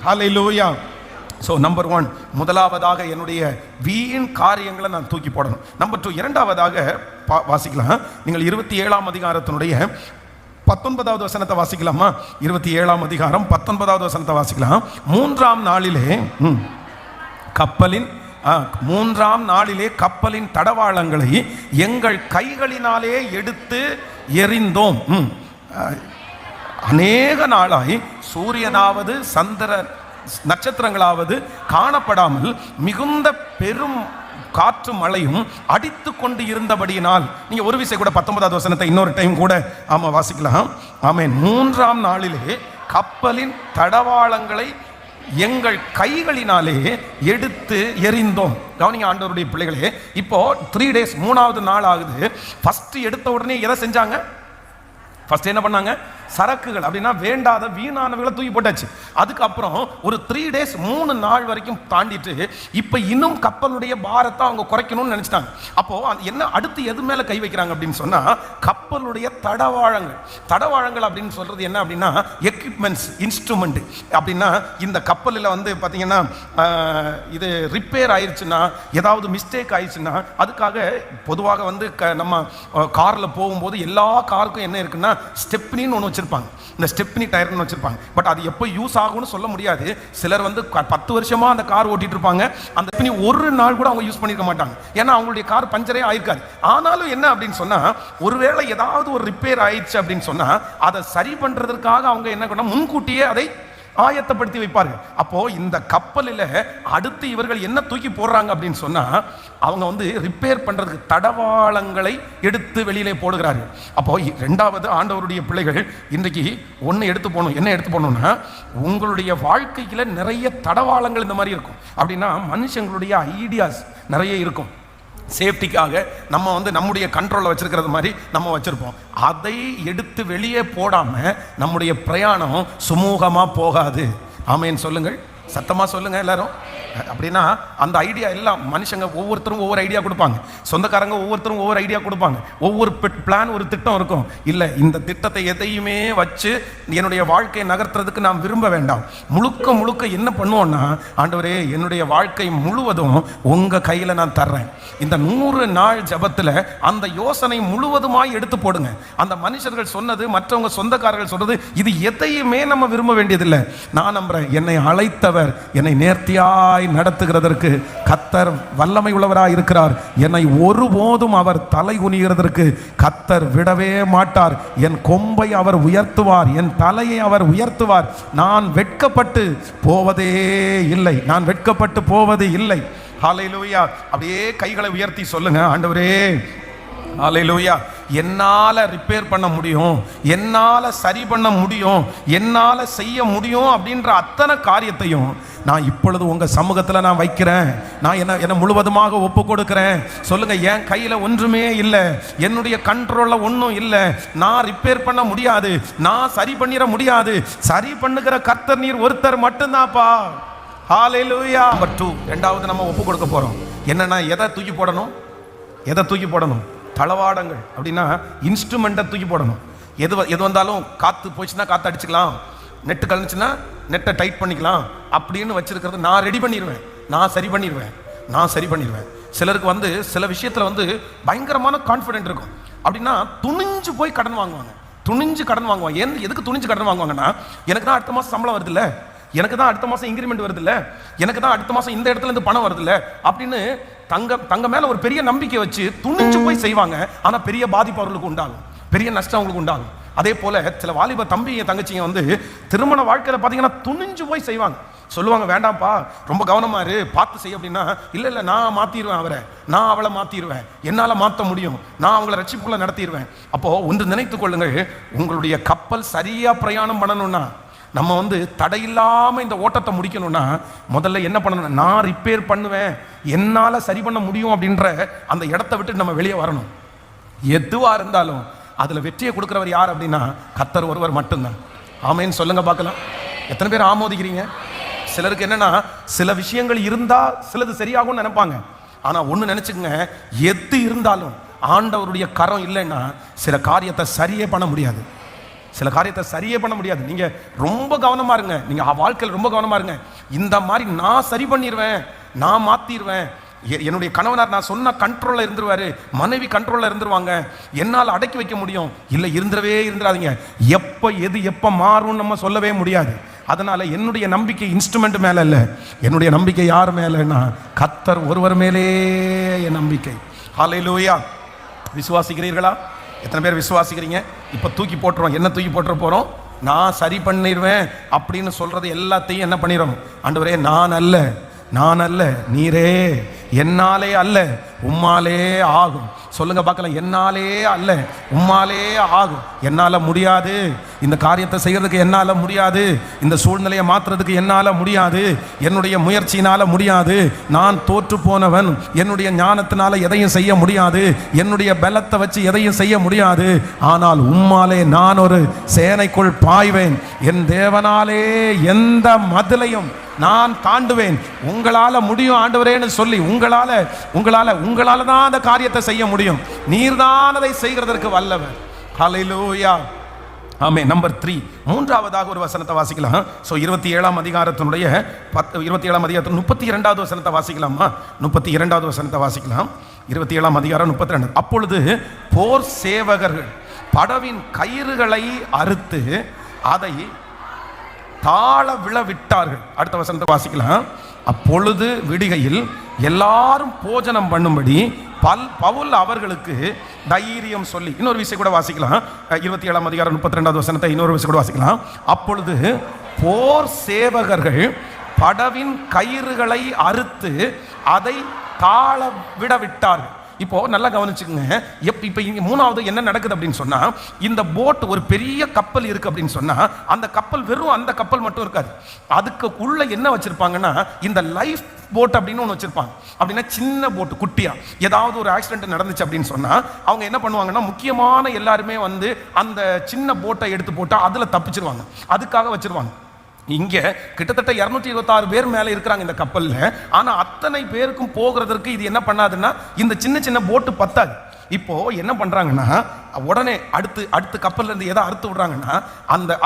ஹல்லேலூயா. ஸோ நம்பர் 1, முதலாவதாக என்னுடைய வீண் காரியங்களை நான் தூக்கி போடணும். நம்பர் 2, இரண்டாவதாக வாசிக்கலாம். நீங்கள் 27ஆம் அதிகாரத்தினுடைய 19வது வசனத்தை வாசிக்கலாமா? 27ஆம் அதிகாரம் 19வது வசனத்தை வாசிக்கலாம். 3ஆம் நாளிலே கப்பலின் தடவாளங்களை எங்கள் கைகளினாலே எடுத்து எறிந்தோம். அநேக நாளாய் சூரியனாவது நட்சத்திரங்களாவது காணப்படாமல் மிகுந்த பெரும் காற்று மழையும் அடித்து கொண்டு இருந்தபடியினால், நீங்க ஒரு விசை கூட 19வது வசனத்தை இன்னொரு டைம் கூட வாசிக்கலாம். ஆமென். 3ஆம் நாளிலே கப்பலின் தடவாளங்களை எங்கள் கைகளினாலே எடுத்து எறிந்தோம். கவனிங்க ஆண்டவருடைய பிள்ளைகளே, இப்போ 3 days 3வது நாள் ஆகுது. ஃபர்ஸ்ட் எடுத்த உடனே எதை செஞ்சாங்க? ஃபர்ஸ்ட் என்ன பண்ணாங்க? சரக்குகள், அப்படின்னா வேண்டாத வீணானவர்களை தூக்கி போட்டாச்சு. அதுக்கப்புறம் ஒரு 3 days 3 நாள் வரைக்கும் தாண்டிட்டு இப்போ இன்னும் கப்பலுடைய பாரத்தை அவங்க குறைக்கணும்னு நினைச்சிட்டாங்க. அப்போ என்ன அடுத்து எது மேல கை வைக்கிறாங்க அப்படின்னு சொன்னா, கப்பலுடைய தடவாளங்கள். தடவாளங்கள் அப்படின்னு சொல்றது என்ன அப்படின்னா, எக்யூப்மெண்ட்ஸ், இன்ஸ்ட்ருமெண்ட். அப்படின்னா இந்த கப்பலில் வந்து பார்த்தீங்கன்னா இது ரிப்பேர் ஆயிடுச்சுன்னா, ஏதாவது மிஸ்டேக் ஆயிடுச்சுன்னா, அதுக்காக பொதுவாக வந்து நம்ம காரில் போகும்போது எல்லா காருக்கும் என்ன இருக்குன்னா ஸ்டெப்னின்னு ஒன்று வச்சிருப்பாங்க. இந்த ஸ்டெப்னி டயர்னு வச்சிருப்பாங்க. பட் அது எப்போ யூஸ் ஆகும்னு சொல்ல முடியாது. சிலர் வந்து 10 வருஷமா அந்த கார் ஓட்டிட்டு இருப்பாங்க. அந்த ஸ்டெப்னி ஒரு நாள் கூட அவங்க யூஸ் பண்ணிருக்க மாட்டாங்க. ஏன்னா அவங்களுடைய கார் பஞ்சரே ஆயிருக்காது. ஆனாலும் என்ன அப்படின்னு சொன்னா, ஒருவேளை ஏதாவது ஒரு ரிப்பேர் ஆயிடுச்சு அப்படின்னு சொன்னா, அதை சரி பண்றதுக்காக அவங்க என்ன பண்ண முன்கூட்டியே அதை ஆயத்தப்படுத்தி வைப்பார்கள். அப்போ இந்த கப்பலில் அடுத்து இவர்கள் என்ன தூக்கி போடுறாங்க அப்படின்னு சொன்னா, அவங்க வந்து ரிப்பேர் பண்றதுக்கு தடவாளங்களை எடுத்து வெளியிலே போடுகிறார்கள். அப்போ 2வது ஆண்டவருடைய பிள்ளைகள் இன்றைக்கு ஒன்று எடுத்து போகணும். என்ன எடுத்து போகணும்னா, உங்களுடைய வாழ்க்கையில நிறைய தடவாளங்கள் இந்த மாதிரி இருக்கும். அப்படின்னா மனுஷங்களுடைய ஐடியாஸ் நிறைய இருக்கும். சேஃப்டிக்காக நம்ம வந்து நம்முடைய கண்ட்ரோலில் வச்சிருக்கிறது மாதிரி நம்ம வச்சிருப்போம். அதை எடுத்து வெளியே போடாம நம்முடைய பிரயாணம் சுமூகமாக போகாது. ஆமேன்னு சொல்லுங்கள், சத்தமாக சொல்லுங்க எல்லாரும். அப்படின்னா அந்த ஐடியா எல்லாம் மனுஷங்க ஒவ்வொருத்தரும் ஒவ்வொரு ஐடியா கொடுப்பாங்க. சொந்தக்காரங்க ஒவ்வொருத்தரும் ஒவ்வொரு ஐடியா கொடுப்பாங்க. ஒவ்வொரு பிளான், ஒரு திட்டம் இருக்கும். இல்லை, இந்த திட்டத்தை எதையுமே வச்சு என்னுடைய வாழ்க்கையை நகர்த்துறதுக்கு நாம் விரும்ப வேண்டாம். முழுக்க முழுக்க என்ன பண்ணுவோம்னா, ஆண்டவரே என்னுடைய வாழ்க்கை முழுவதும் உங்க கையில் நான் தர்றேன். இந்த 100 நாள் ஜபத்தில் அந்த யோசனை முழுவதுமாய் எடுத்து போடுங்க. அந்த மனுஷர்கள் சொன்னது, மற்றவங்க சொந்தக்காரர்கள் சொன்னது, இது எதையுமே நம்ம விரும்ப வேண்டியதில்லை. நான் நம்புறேன், என்னை அழைத்தவர் என்னை நேர்த்தியாய் நடத்துகிறதற்கு கர்த்தர் வல்லமை உள்ளவராய் இருக்கிறார். என்னை ஒருபோதும் அவர் தலை குனிகிறதற்கு கர்த்தர் விடவே மாட்டார். என் கொம்பை அவர் உயர்த்துவார், என் தலையை அவர் உயர்த்துவார். நான் வெட்கப்பட்டு போவதே இல்லை, நான் வெட்கப்பட்டு போவது இல்லை. ஹல்லேலூயா. அப்படியே கைகளை உயர்த்தி சொல்லுங்க, ஆண்டவரே ஹல்லேலூயா, என்னால் ரிப்பேர் பண்ண முடியும், என்னால் சரி பண்ண முடியும், என்னால் செய்ய முடியும் அப்படின்ற அத்தனை காரியத்தையும் நான் இப்பொழுது உங்கள் சமூகத்தில் நான் வைக்கிறேன். நான் என்ன முழுவதுமாக ஒப்பு கொடுக்கிறேன். சொல்லுங்க, என் கையில் ஒன்றுமே இல்லை, என்னுடைய கண்ட்ரோலில் ஒன்றும் இல்லை, நான் ரிப்பேர் பண்ண முடியாது, நான் சரி பண்ணிட முடியாது, சரி பண்ணுகிற கர்த்தர் நீர் ஒருத்தர் மட்டும்தான்ப்பா. ஹல்லேலூயா. நம்பர் 2, 2வது நம்ம ஒப்பு கொடுக்க போகிறோம். என்னன்னா, எதை தூக்கி போடணும்? எதை தூக்கி போடணும்? தளவாடங்கள். அப்படின்னா இன்ஸ்ட்ருமெண்ட்டை தூக்கி போடணும். எது வந்தாலும் காற்று போச்சுன்னா காற்று அடிச்சுக்கலாம், நெட்டு கலந்துச்சுன்னா நெட்டை டைட் பண்ணிக்கலாம் அப்படின்னு வச்சிருக்கிறது நான் ரெடி பண்ணிடுவேன், நான் சரி பண்ணிடுவேன், நான் சரி பண்ணிடுவேன். சிலருக்கு வந்து சில விஷயத்தில் வந்து பயங்கரமான கான்ஃபிடென்ட் இருக்கும். அப்படின்னா துணிஞ்சு போய் கடன் வாங்குவாங்க, துணிஞ்சு கடன் வாங்குவாங்க. எதுக்கு துணிஞ்சு கடன் வாங்குவாங்கன்னா, எனக்கு தான் அடுத்த மாதம் சம்பளம் வருது இல்லை, எனக்கு தான் அடுத்த மாதம் இன்க்ரிமெண்ட் வருது இல்லை, எனக்கு தான் அடுத்த மாதம் இந்த இடத்துல இருந்து பணம் வருது இல்லை அப்படின்னு தங்க மேல ஒரு பெரிய நம்பிக்கை வச்சு துணிஞ்சு போய் செய்வாங்க. ஆனா பெரிய பாதிப்பு அவர்களுக்கு உண்டாகும், பெரிய நஷ்டம் அவங்களுக்கு உண்டாகும். அதே போல சில வாலிப தம்பி தங்கச்சிங்க வந்து திருமண வாழ்க்கையில பாத்தீங்கன்னா துணிஞ்சு போய் செய்வாங்க. சொல்லுவாங்க, வேண்டாம்ப்பா ரொம்ப கவனமா இரு, பார்த்து செய்ய. அப்படின்னா இல்லை நான் மாத்திடுவேன் அவரை, நான் அவளை மாத்திடுவேன், என்னால் மாற்ற முடியும், நான் அவங்கள ரட்சிப்புக்குள்ள நடத்திடுவேன். அப்போ ஒன்று நினைத்துக் கொள்ளுங்கள், உங்களுடைய கப்பல் சரியா பிரயாணம் பண்ணணும்னா, நம்ம வந்து தடையில்லாமல் இந்த ஓட்டத்தை முடிக்கணும்னா முதல்ல என்ன பண்ணணும்? நான் ரிப்பேர் பண்ணுவேன், என்னால் சரி பண்ண முடியும் அப்படின்ற அந்த இடத்த விட்டு நம்ம வெளியே வரணும். எதுவாக இருந்தாலும் அதில் வெற்றியை கொடுக்குறவர் யார் அப்படின்னா கர்த்தர் ஒருவர் மட்டும்தான். ஆமேன்னு சொல்லுங்க பார்க்கலாம். எத்தனை பேர் ஆமோதிக்கிறீங்க? சிலருக்கு என்னன்னா, சில விஷயங்கள் இருந்தால் சிலது சரியாகும்னு நினைப்பாங்க. ஆனால் ஒன்று நினச்சிக்கங்க, எது இருந்தாலும் ஆண்டவருடைய கரம் இல்லைன்னா சில காரியத்தை சரியே பண்ண முடியாது, சில காரியத்தை சரியே பண்ண முடியாது. நீங்க ரொம்ப கவனமா இருங்க, நீங்க வாழ்க்கையில் ரொம்ப கவனமா இருங்க. இந்த மாதிரி நான் சரி பண்ணிடுவேன், நான் மாத்திடுவேன், என்னுடைய கணவனார் நான் சொன்ன கண்ட்ரோல்ல இருந்துருவாரு, மனைவி கண்ட்ரோல்ல இருந்துருவாங்க, என்னால் அடக்கி வைக்க முடியும். இல்லை, இருந்துடாதீங்க. எப்ப மாறும் நம்ம சொல்லவே முடியாது. அதனால என்னுடைய நம்பிக்கை இன்ஸ்ட்ருமெண்ட் மேல இல்ல, என்னுடைய நம்பிக்கை யார் மேலன்னா கர்த்தர் ஒருவர் மேலே என் நம்பிக்கை. ஹல்லேலூயா. விசுவாசிக்கிறீர்களா? எத்தனை பேர் விசுவாசிக்கிறீங்க? இப்போ தூக்கி போட்டுருவோம். என்ன தூக்கி போட்டுற போகிறோம்? நான் சரி பண்ணிடுவேன் அப்படின்னு சொல்றது எல்லாத்தையும் என்ன பண்ணிடுறோம்? ஆண்டவரே நான் அல்ல நீரே என்னாலே அல்ல உம்மாலே ஆகும். சொல்லுங்க பார்க்கலாம், என்னாலே அல்ல உம்மாலே ஆகும். என்னால முடியாது, இந்த காரியத்தை செய்யறதுக்கு என்னால முடியாது, இந்த சூழ்நிலையை மாற்றுறதுக்கு என்னால முடியாது, என்னுடைய முயற்சியினால முடியாது, நான் தோற்று போனவன், என்னுடைய ஞானத்தினால எதையும் செய்ய முடியாது, என்னுடைய பலத்தை வச்சு எதையும் செய்ய முடியாது, ஆனால் உம்மாலே நான் ஒரு சேனைக்குள் பாய்வேன், என் தேவனாலே எந்த மதிலையும் நான் தாண்டுவேன், உங்களால முடியும் ஆண்டவரேன்னு சொல்லி உங்களால தான் அந்த காரியத்தை செய்ய முடியும், நீர்தான் அதை செய்கிறதற்கு வல்லவர். ஹல்லேலூயா, ஆமென். நம்பர் 3, மூன்றாவதாக ஒரு வசனத்தை வாசிக்கலாம். ஸோ 27ஆம் அதிகாரத்தினுடைய 27ஆம் அதிகாரத்தில் 32வது வசனத்தை வாசிக்கலாமா? 32வது வசனத்தை வாசிக்கலாம். 27ஆம் அதிகாரம் 32. அப்பொழுது போர் சேவகர்கள் படவின் கயிறுகளை அறுத்து அதை தாழ விழ விட்டார்கள். அடுத்த வசனத்தை வாசிக்கலாம். அப்பொழுது விடுகையில் எல்லாரும் போஜனம் பண்ணும்படி பவுல் அவர்களுக்கு தைரியம் சொல்லி. இன்னொரு விஷயம் கூட வாசிக்கலாம். 27ஆம் அதிகாரம் 32வது வசனத்தை இன்னொரு விஷயம் கூட வாசிக்கலாம். அப்பொழுது போர் சேவகர்கள் படவின் கயிறுகளை அறுத்து அதை தாழ விட விட்டார்கள். இப்போ நல்லா கவனிச்சுக்கோங்க. இப்போ இங்க மூணாவது என்ன நடக்குது அப்படின்னு சொன்னா, இந்த போட் ஒரு பெரிய கப்பல் இருக்கு அப்படின்னு சொன்னா, அந்த கப்பல் வெறும் அந்த கப்பல் மட்டும் இருக்காது, அதுக்கு உள்ள என்ன வச்சிருப்பாங்கன்னா இந்த லைஃப் போட் அப்படின்னு ஒன்று வச்சிருப்பாங்க. அப்படின்னா சின்ன போட்டு குட்டியா ஏதாவது ஒரு ஆக்சிடென்ட் நடந்துச்சு அப்படின்னு சொன்னா அவங்க என்ன பண்ணுவாங்கன்னா, முக்கியமான எல்லாருமே வந்து அந்த சின்ன போட்டை எடுத்து போட்டா அதுல தப்பிச்சிருவாங்க, அதுக்காக வச்சிருவாங்க. இங்க கிட்டத்தட்ட 226 பேர் மேல இருக்கிறாங்க இந்த கப்பல்ல. ஆனா அத்தனை பேருக்கும் போகிறதற்கு இது என்ன பண்ணாதுன்னா, இந்த சின்ன சின்ன போட்டு பத்தாது. இப்போ என்ன பண்றாங்கன்னா, உடனே அடுத்து கப்பல்ல இருந்து எதை அறுத்து விடுறாங்கன்னா,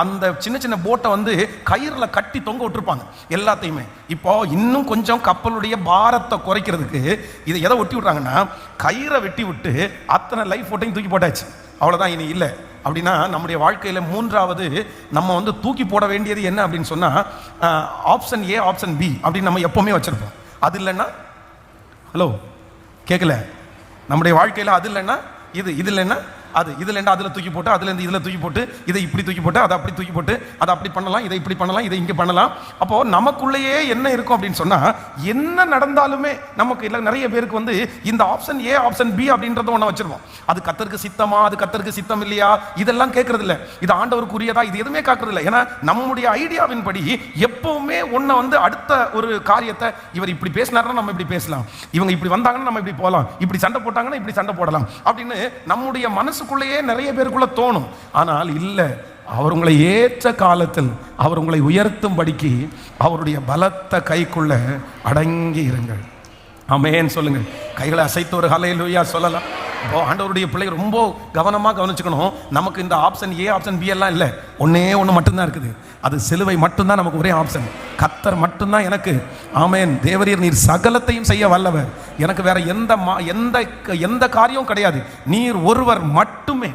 அந்த சின்ன சின்ன போட்டை வந்து கயிறுல கட்டி தொங்க விட்டுருப்பாங்க எல்லாத்தையுமே. இப்போ இன்னும் கொஞ்சம் கப்பலுடைய பாரத்தை குறைக்கிறதுக்கு இதை எதை ஒட்டி விடுறாங்கன்னா, கயிறை வெட்டி விட்டு அத்தனை லைஃப் போட்டையும் தூக்கி போட்டாச்சு. அவ்வளவுதான், இனி இல்லை. அப்படின்னா நம்முடைய வாழ்க்கையில் மூன்றாவது நம்ம வந்து தூக்கி போட வேண்டியது என்ன அப்படின்னு சொன்னா, ஆப்ஷன் ஏ ஆப்ஷன் பி அப்படின்னு நம்ம எப்பவுமே வச்சிருப்போம். அது இல்லைன்னா, ஹலோ கேட்கல, நம்முடைய வாழ்க்கையில் அது இல்லைன்னா இது இல்லைன்னா அது, இது இல்லைன்னா அதில் தூக்கி போட்டு, அதுலேருந்து இதில் தூக்கி போட்டு, இதை இப்படி தூக்கி போட்டு, அதை அப்படி தூக்கி போட்டு, அதை அப்படி பண்ணலாம், இதை இப்படி பண்ணலாம், இதை இங்கே பண்ணலாம். அப்போது நமக்குள்ளேயே என்ன இருக்கும் அப்படின்னு சொன்னால், என்ன நடந்தாலுமே நமக்கு இல்லை நிறைய பேருக்கு வந்து இந்த ஆப்ஷன் ஏ ஆப்ஷன் பி அப்படின்றத ஒன்று வச்சிருவோம். அது கர்த்தருக்கு சித்தமா, அது கர்த்தருக்கு சித்தம் இல்லையா, இதெல்லாம் கேட்கறது இல்லை, இது ஆண்டவருக்குரியதா, இது எதுவுமே காக்கிறது இல்லை. ஏன்னா நம்முடைய ஐடியாவின் படி எப்பவுமே ஒன்றை வந்து அடுத்த ஒரு காரியத்தை, இவர் இப்படி பேசினாருன்னா நம்ம இப்படி பேசலாம், இவங்க இப்படி வந்தாங்கன்னா நம்ம இப்படி போகலாம், இப்படி சண்டை போட்டாங்கன்னா இப்படி சண்டை போடலாம் அப்படின்னு நம்முடைய மனசுக்குள்ளேயே நிறைய பேருக்குள்ள தோணும். ஆனால் இல்லை, அவர் உங்களை ஏற்ற காலத்தில் அவர் உங்களை உயர்த்தும்படிக்கு அவருடைய பலத்த கைக்குள்ள அடங்கி இருங்கள். ஆமென் சொல்லுங்கள். கைகளை அசைத்து ஒரு ஹல்லேலூயா சொல்லலாம். இப்போ ஆண்டவருடைய பிள்ளைகள் ரொம்ப கவனமாக கவனிச்சுக்கணும். நமக்கு இந்த ஆப்ஷன் ஏ ஆப்ஷன் பி எல்லாம் இல்லை, ஒன்னே ஒன்று மட்டும்தான் இருக்குது. அது சிலுவை மட்டும்தான் நமக்கு ஒரே ஆப்ஷன். கர்த்தர் மட்டும்தான் எனக்கு. ஆமென். தேவரீர் நீர் சகலத்தையும் செய்ய வல்லவர், எனக்கு வேற எந்த காரியம் கிடையாது, நீர் ஒருவர் மட்டுமே.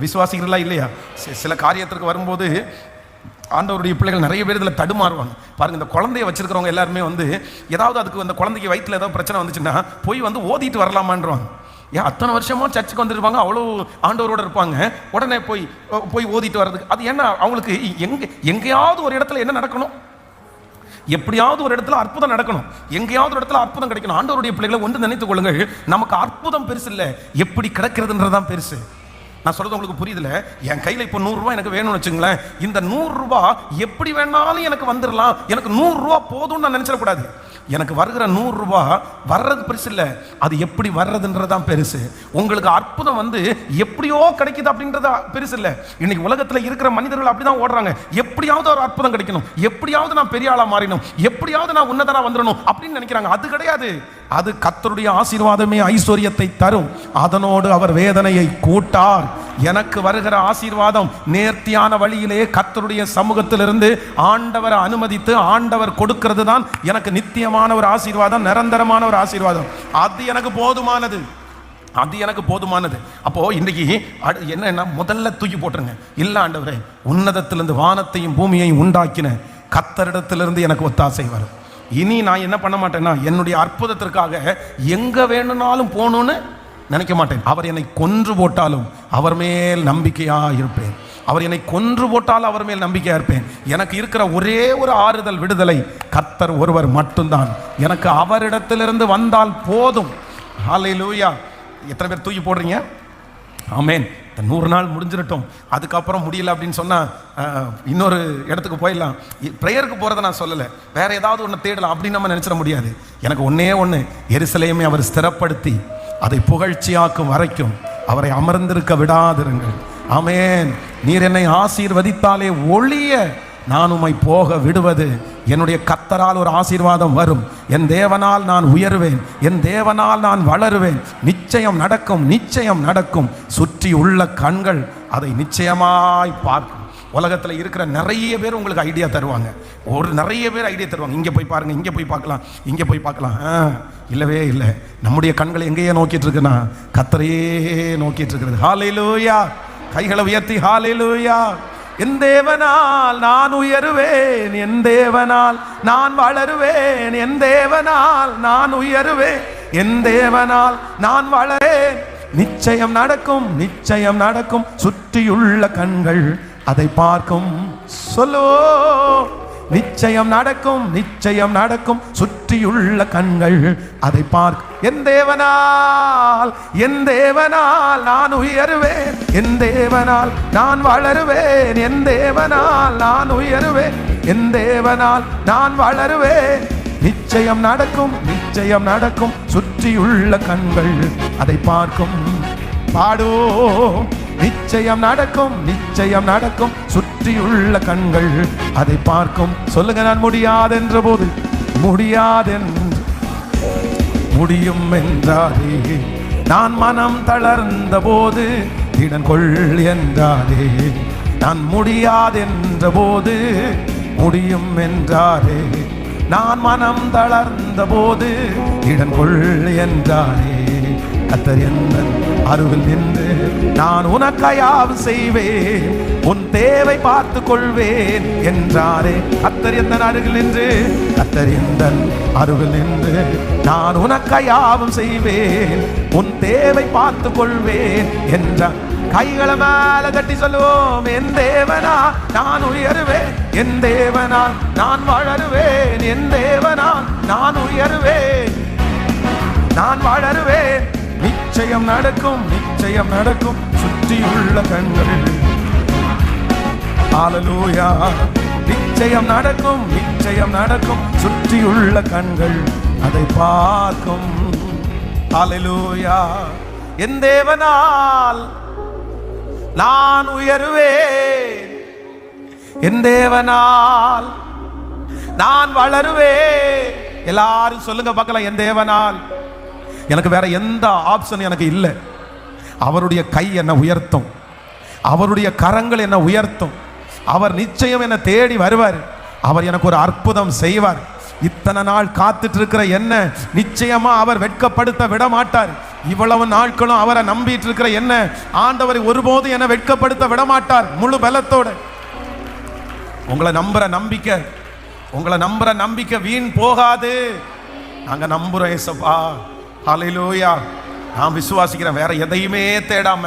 விசுவாசிகளா இல்லையா? சில காரியத்திற்கு வரும்போது ஆண்டவருடைய பிள்ளைகள் நிறைய பேர் இதில் தடுமாறுவாங்க. பாருங்க, இந்த குழந்தைய வச்சிருக்கிறவங்க எல்லாருமே வந்து ஏதாவது அதுக்கு அந்த குழந்தைக்கு வயிற்றுல ஏதாவது பிரச்சனை வந்துச்சுன்னா போய் வந்து ஓதிட்டு வரலாமான்றாங்க. ஏன் அத்தனை வருஷமா சர்ச்சுக்கு வந்துருப்பாங்க, அவ்வளோ ஆண்டவரோட இருப்பாங்க, உடனே போய் ஓதிட்டு வர்றதுக்கு அது என்ன? அவங்களுக்கு எங்கேயாவது ஒரு இடத்துல என்ன நடக்கணும், எப்படியாவது ஒரு இடத்துல அற்புதம் நடக்கணும், எங்கேயாவது ஒரு இடத்துல அற்புதம் கிடைக்கணும். ஆண்டவருடைய பிள்ளைகளை ஒன்று நினைத்துக் கொள்ளுங்கள், நமக்கு அற்புதம் பெருசு இல்லை, எப்படி கிடைக்கிறதுன்றதான் பெருசு. நான் சொல்றது உங்களுக்கு புரியுதுல? என் கையில் இப்போ 100 ரூபாய் எனக்கு வேணும்னு வச்சுங்களேன், இந்த 100 ரூபாய் எப்படி வேணாலும் எனக்கு வந்துடலாம், எனக்கு 100 ரூபாய் போதும்னு நான் நினைச்சிடக்கூடாது. எனக்கு வருகிற 100 ரூபாய் வர்றது பெருசு இல்லை, அது எப்படி வர்றதுன்றதான் பெருசு. உங்களுக்கு அற்புதம் வந்து எப்படியோ கிடைக்குது அப்படின்றத பெருசு இல்லை. இன்னைக்கு உலகத்தில் இருக்கிற மனிதர்கள் அப்படிதான் ஓடுறாங்க, எப்படியாவது ஒரு அற்புதம் கிடைக்கணும், எப்படியாவது நான் பெரிய ஆளா மாறினும், எப்படியாவது நான் உன்னதனா வந்துடணும் அப்படின்னு நினைக்கிறாங்க. அது கிடையாது. அது கர்த்தருடைய ஆசீர்வாதமே ஐஸ்வர்யத்தை தரும், அதனோடு அவர் வேதனையை கூட்டார். எனக்கு வருகிற ஆசீர்வாதம் நேர்த்தியான வழியிலே கர்த்தருடைய சமூகத்திலிருந்து ஆண்டவரை அனுமதித்து ஆண்டவர் கொடுக்கிறது தான் எனக்கு நித்தியமான ஒரு ஆசீர்வாதம், நிரந்தரமான ஒரு ஆசீர்வாதம். அது எனக்கு போதுமானது, அது எனக்கு போதுமானது. அப்போ இன்னைக்கு என்ன, முதல்ல தூக்கி போட்டுருங்க. இல்ல ஆண்டவரே, உன்னதத்திலிருந்து வானத்தையும் பூமியையும் உண்டாக்கின கர்த்தரிடத்திலிருந்து எனக்கு ஒத்தாசை வரும். இனி நான் என்ன பண்ண மாட்டேன்னா, என்னுடைய அற்புதத்திற்காக எங்க வேணும்னாலும் போகணும்னு நினைக்க மாட்டேன். அவர் என்னை கொன்று போட்டாலும் அவர் மேல் நம்பிக்கையா இருப்பேன். அவர் என்னை கொன்று போட்டால் அவர் மேல் நம்பிக்கையா இருப்பேன். எனக்கு இருக்கிற ஒரே ஒரு ஆறுதல், விடுதலை, கர்த்தர் ஒருவர் மட்டும்தான். எனக்கு அவரிடத்திலிருந்து வந்தால் போதும். ஹல்லேலூயா. எத்தனை பேர் தூக்கி போடுறீங்க? ஆமென். 100 நாள் முடிஞ்சிடட்டும், அதுக்கப்புறம் முடியல அப்படின்னு சொன்னால் இன்னொரு இடத்துக்கு போயிடலாம். ப்ரேயருக்கு போகிறத நான் சொல்லலை, வேற ஏதாவது ஒன்று தேடலாம் அப்படின்னு நம்ம நினச்சிட முடியாது. எனக்கு ஒன்றே ஒன்று, எருசலேமை அவர் ஸ்திரப்படுத்தி அதை புகழ்ச்சியாக்கும் வரைக்கும் அவரை அமர்ந்திருக்க விடாதிருங்கள். ஆமென். நீர் என்னை ஆசீர்வதித்தாலே ஒழிய நான் உம்மை போக விடுவது. என்னுடைய கர்த்தரால் ஒரு ஆசீர்வாதம் வரும். என் தேவனால் நான் உயர்வேன், என் தேவனால் நான் வளருவேன். நிச்சயம் நடக்கும், நிச்சயம் நடக்கும். சுற்றி உள்ள கண்கள் அதை நிச்சயமாய் பார்க்கும். உலகத்தில் இருக்கிற நிறைய பேர் உங்களுக்கு ஐடியா தருவாங்க. நிறைய பேர் ஐடியா தருவாங்க. இங்கே போய் பாருங்க, இங்கே போய் பார்க்கலாம், இங்கே போய் பார்க்கலாம். இல்லவே இல்லை. நம்முடைய கண்கள் எங்கேயே நோக்கிட்டு இருக்குன்னா கர்த்தரையே நோக்கிட்டு இருக்கிறது. ஹல்லேலூயா. கைகளை உயர்த்தி ஹல்லேலூயா. என் தேவனால் நான் உயருவேன், என் தேவனால் நான் வளருவேன், என் தேவனால் நான் உயருவேன், என் தேவனால் நான் வளரேன். நிச்சயம் நடக்கும், நிச்சயம் நடக்கும். சுற்றியுள்ள கண்கள் அதை பார்க்கும். சொல்லோ, நிச்சயம் நடக்கும், நிச்சயம் நடக்கும். சுற்றியுள்ள கண்கள் அதை பார்க்கும். என் தேவனால், என் தேவனால் நான் உயருவேன், என் தேவனால் நான் வளருவேன், என் தேவனால் நான் உயருவேன், என் தேவனால் நான் வளருவேன். நிச்சயம் நடக்கும், நிச்சயம் நடக்கும். சுற்றியுள்ள கண்கள் அதை பார்க்கும். பாடுவோம். நிச்சயம் நடக்கும், நிச்சயம் நடக்கும். சுற்றியுள்ள கண்கள் அதை பார்க்கும். சொல்லுங்க, நான் முடியாதென்ற போது முடியாதென்று முடியும் என்றாரே, நான் மனம் தளர்ந்த போது திடன் கொள் என்றாரே, நான் முடியாதென்ற போது முடியும் என்றாரே, நான் மனம் தளர்ந்த போது திடன் கொள் என்றாரே. கர்த்தர் எந்தன் அருகில் நின்று நான் உனக்காயாவும் செய்வேன், உன் தேவை பார்த்து கொள்வேன் என்றாரே. கர்த்தர் எந்தன் அருகில் நின்று, கர்த்தர் எந்தன் அருகில் நின்று நான் உனக்காயாவும் செய்வேன், உன் தேவை பார்த்து கொள்வேன் என்றார். கைகளை மேல கட்டி சொல்லுவோம். என் தேவனால் நான் உயருவேன், என் தேவனால் நான் வளருவேன், என் தேவனால் நான் உயருவேன், நான் வளருவேன். நிச்சயம் நடக்கும், நிச்சயம் நடக்கும். சுற்றியுள்ள கண்கள் ஹல்லேலூயா. நிச்சயம் நடக்கும், நிச்சயம் நடக்கும். சுற்றியுள்ள கண்கள் அதை பார்க்கும். ஹல்லேலூயா. என் தேவனால் நான் உயருவேன், என் தேவனால் நான் வளருவேன். எல்லாரும் சொல்லுங்க பார்க்கலாம். என் தேவனால். எனக்கு வேற எந்த ஆப்ஷன் எனக்கு இல்லை. அவருடைய கை என்னை உயர்த்தும், அவருடைய கரங்கள் என்னை உயர்த்தும். அவர் நிச்சயம் என்னை தேடி வருவார், அவர் எனக்கு ஒரு அற்புதம் செய்வார். இத்தனை நாள் காத்துட்டு இருக்கிற என்ன நிச்சயமா அவர் வெட்கப்படுத்த விட மாட்டார். இவ்வளவு நாட்களும் அவரை நம்பிட்டு இருக்கிற என்ன ஆண்டவர் ஒருபோது என்னை வெட்கப்படுத்த விட மாட்டார். முழு பலத்தோட உங்களை நம்புற நம்பிக்கை வீண் போகாது. நாங்க நம்புறோம் ஏசப்பா. ஹல்லேலூயா. நான் விசுவாசிக்கிறேன். வேற எதையுமே தேடாம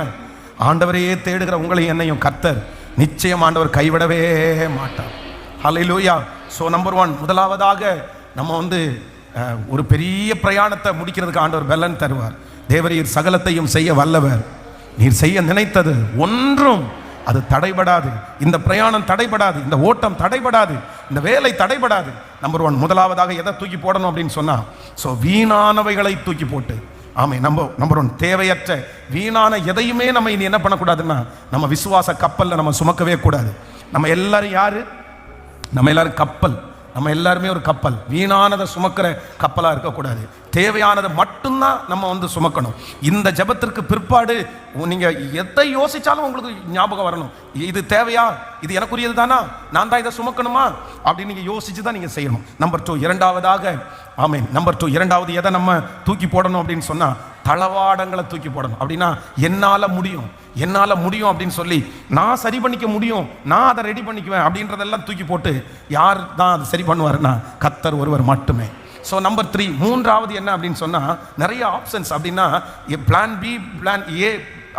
ஆண்டவரையே தேடுகிற உங்களை என்னையும் கர்த்தர் நிச்சயம் ஆண்டவர் கைவிடவே மாட்டார். ஹல்லேலூயா. ஸோ நம்பர் 1, முதலாவதாக நம்ம ஒரு பெரிய பிரயாணத்தை முடிக்கிறதுக்கு ஆண்டவர் பலன் தருவார். தேவரீர் சகலத்தையும் செய்ய வல்லவர். நீர் செய்ய நினைத்தது ஒன்றும் அது தடைபடாது. இந்த பிரயாணம் தடைபடாது, இந்த ஓட்டம் தடைபடாது, இந்த வேலை தடைபடாது. நம்பர் 1, முதலாவதாக எதை தூக்கி போடணும் அப்படின்னு சொன்னா, ஸோ வீணானவைகளை தூக்கி போட்டு, ஆமே நம்பர் 1, தேவையற்ற வீணான எதையுமே நம்ம இனி என்ன பண்ணக்கூடாதுன்னா, நம்ம விசுவாச கப்பல்ல நம்ம சுமக்கவே கூடாது. நம்ம எல்லாரும் யாரு? நம்ம எல்லாரும் கப்பல். நம்ம எல்லாருமே ஒரு கப்பல். வீணானதை சுமக்கிற கப்பலாக இருக்கக்கூடாது. தேவையானதை மட்டும்தான் நம்ம சுமக்கணும். இந்த ஜெபத்திற்கு பிற்பாடு நீங்கள் எதை யோசித்தாலும் உங்களுக்கு ஞாபகம் வரணும், இது தேவையா, இது எனக்குரியது தானா, நான் தான் இதை சுமக்கணுமா அப்படின்னு நீங்கள் யோசித்து தான் நீங்கள் செய்யணும். நம்பர் 2, இரண்டாவதாக, ஆமேன், நம்பர் 2, இரண்டாவது எதை நம்ம தூக்கி போடணும் அப்படின்னு சொன்னால், தளவாடங்களை தூக்கி போடணும். அப்படின்னா என்னால் முடியும் அப்படின்னு சொல்லி நான் சரி பண்ணிக்க முடியும், நான் அதை ரெடி பண்ணிக்குவேன் அப்படின்றதெல்லாம் தூக்கி போட்டு யார் தான் அதை சரி பண்ணுவாருன்னா கர்த்தர் ஒருவர் மட்டுமே. ஸோ நம்பர் 3, மூன்றாவது என்ன அப்படின்னு சொன்னால், நிறைய ஆப்ஷன்ஸ். அப்படின்னா பிளான் பி, பிளான் ஏ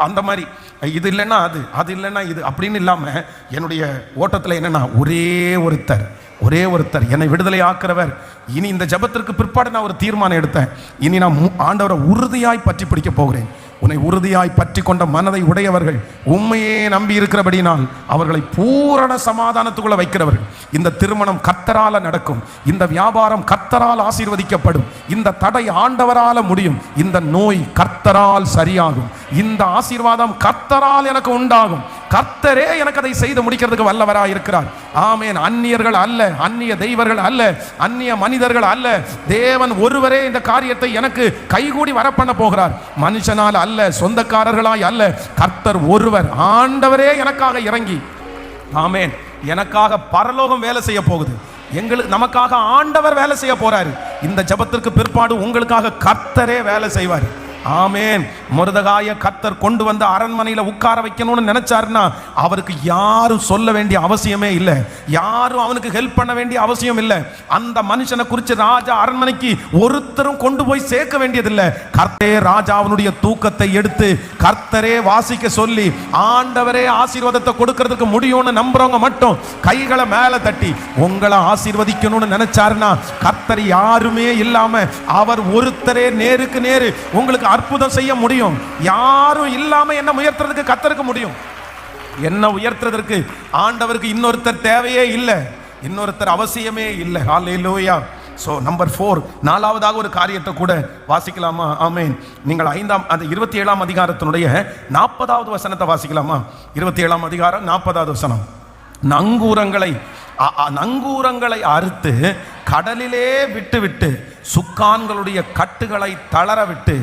அந்த மாதிரி இது இல்லைன்னா அது, அது இல்லைன்னா இது அப்படின்னு இல்லாமல் என்னுடைய ஓட்டத்தில் என்னென்னா ஒரே ஒருத்தர் என்னை விடுதலை ஆக்கிறவர். இனி இந்த ஜெபத்திற்கு பிற்பாடு நான் ஒரு தீர்மானம் எடுத்தேன். இனி நான் ஆண்டவரை உறுதியாய் பற்றி பிடிக்க போகிறேன். உன்னை உறுதியாய் பற்றி கொண்ட மனதை உடையவர்கள், உண்மையே நம்பி இருக்கிறபடினால் அவர்களை பூரண சமாதானத்துக்குள்ள வைக்கிறவர்கள். இந்த திருமணம் கர்த்தரால நடக்கும், இந்த வியாபாரம் கர்த்தரால் ஆசீர்வதிக்கப்படும், இந்த தடை ஆண்டவரால முடியும், இந்த நோய் கர்த்தரால் சரியாகும், இந்த ஆசீர்வாதம் கர்த்தரால் எனக்கு உண்டாகும். கர்த்தரே எனக்கு அதை செய்து முடிக்கிறதுக்கு வல்லவராய் இருக்கிறார். ஆமென். அந்நியர்கள் அல்ல, அந்நிய தெய்வர்கள் அல்ல, அந்நிய மனிதர்கள் அல்ல, தேவன் ஒருவரே இந்த காரியத்தை எனக்கு கைகூடி வரப்பண்ண போகிறார். மனுஷனால் அல்ல, சொந்தக்காரர்களாய் அல்ல, கர்த்தர் ஒருவர், ஆண்டவரே எனக்காக இறங்கி, ஆமென், எனக்காக பரலோகம் வேலை செய்ய போகுது. நமக்காக ஆண்டவர் வேலை செய்ய போறாரு. இந்த ஜெபத்திற்கு பிற்பாடு உங்களுக்காக கர்த்தரே வேலை செய்வார். ஆமென். மொர்தெகாயை கர்த்தர் கொண்டு வந்து அரண்மனையில் உட்கார வைக்கணும்னு நினைச்சாருன்னா அவருக்கு யாரும் சொல்ல வேண்டிய அவசியமே இல்லை, யாரும் அவனுக்கு ஹெல்ப் பண்ண வேண்டிய அவசியம் இல்லை. அந்த மனுஷனை குறித்து ராஜா அரண்மனைக்கு ஒருத்தரும் கொண்டு போய் சேர்க்க வேண்டியதில்லை. கர்த்தரே ராஜா அவனுடைய தூக்கத்தை எடுத்து கர்த்தரே வாசிக்க சொல்லி ஆண்டவரே ஆசீர்வாதத்தை கொடுக்கிறதுக்கு முடியும்னு நம்புறவங்க மட்டும் கைகளை மேலே தட்டி உங்களை ஆசீர்வதிக்கணும்னு நினைச்சாருன்னா கர்த்தர் யாருமே இல்லாம அவர் ஒருத்தரே நேருக்கு நேரு உங்களுக்கு அற்புதம் செய்ய முடியும். யாரும் இல்லாம என்ன உயர்த்துறதுக்கு கர்த்தருக்கு முடியும். என்ன உயர்த்துறதற்கு ஆண்டவருக்கு இன்னொருத்தர் தேவையே இல்லை, இன்னொருத்தர் அவசியமே இல்லை. ஹல்லேலூயா. ஸோ நம்பர் 4, 4வதாக ஒரு காரியத்தை கூட வாசிக்கலாமா? ஆமென். நீங்கள் 27ஆம் அதிகாரத்தினுடைய 40வது வசனத்தை வாசிக்கலாமா? 27ஆம் அதிகாரம் 40வது வசனம். நங்கூரங்களை அறுத்து கடலிலே விட்டு சுக்கான்களுடைய கட்டுகளை தளர விட்டு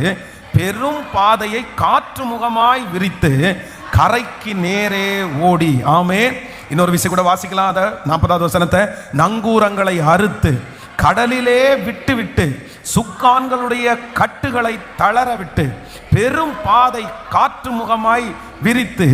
பெரும் பாதையை காற்று முகமாய் விரித்து கரைக்கு நேரே ஓடி. ஆமென். இன்னொரு விஷயம் கூட வாசிக்கலாம். அத 40வது வசனத்தை. நங்கூரங்களை அறுத்து கடலிலே விட்டு சுக்கான்களுடைய கட்டுகளை தளர விட்டு பெரும் பாதை காற்று முகமாய் விரித்து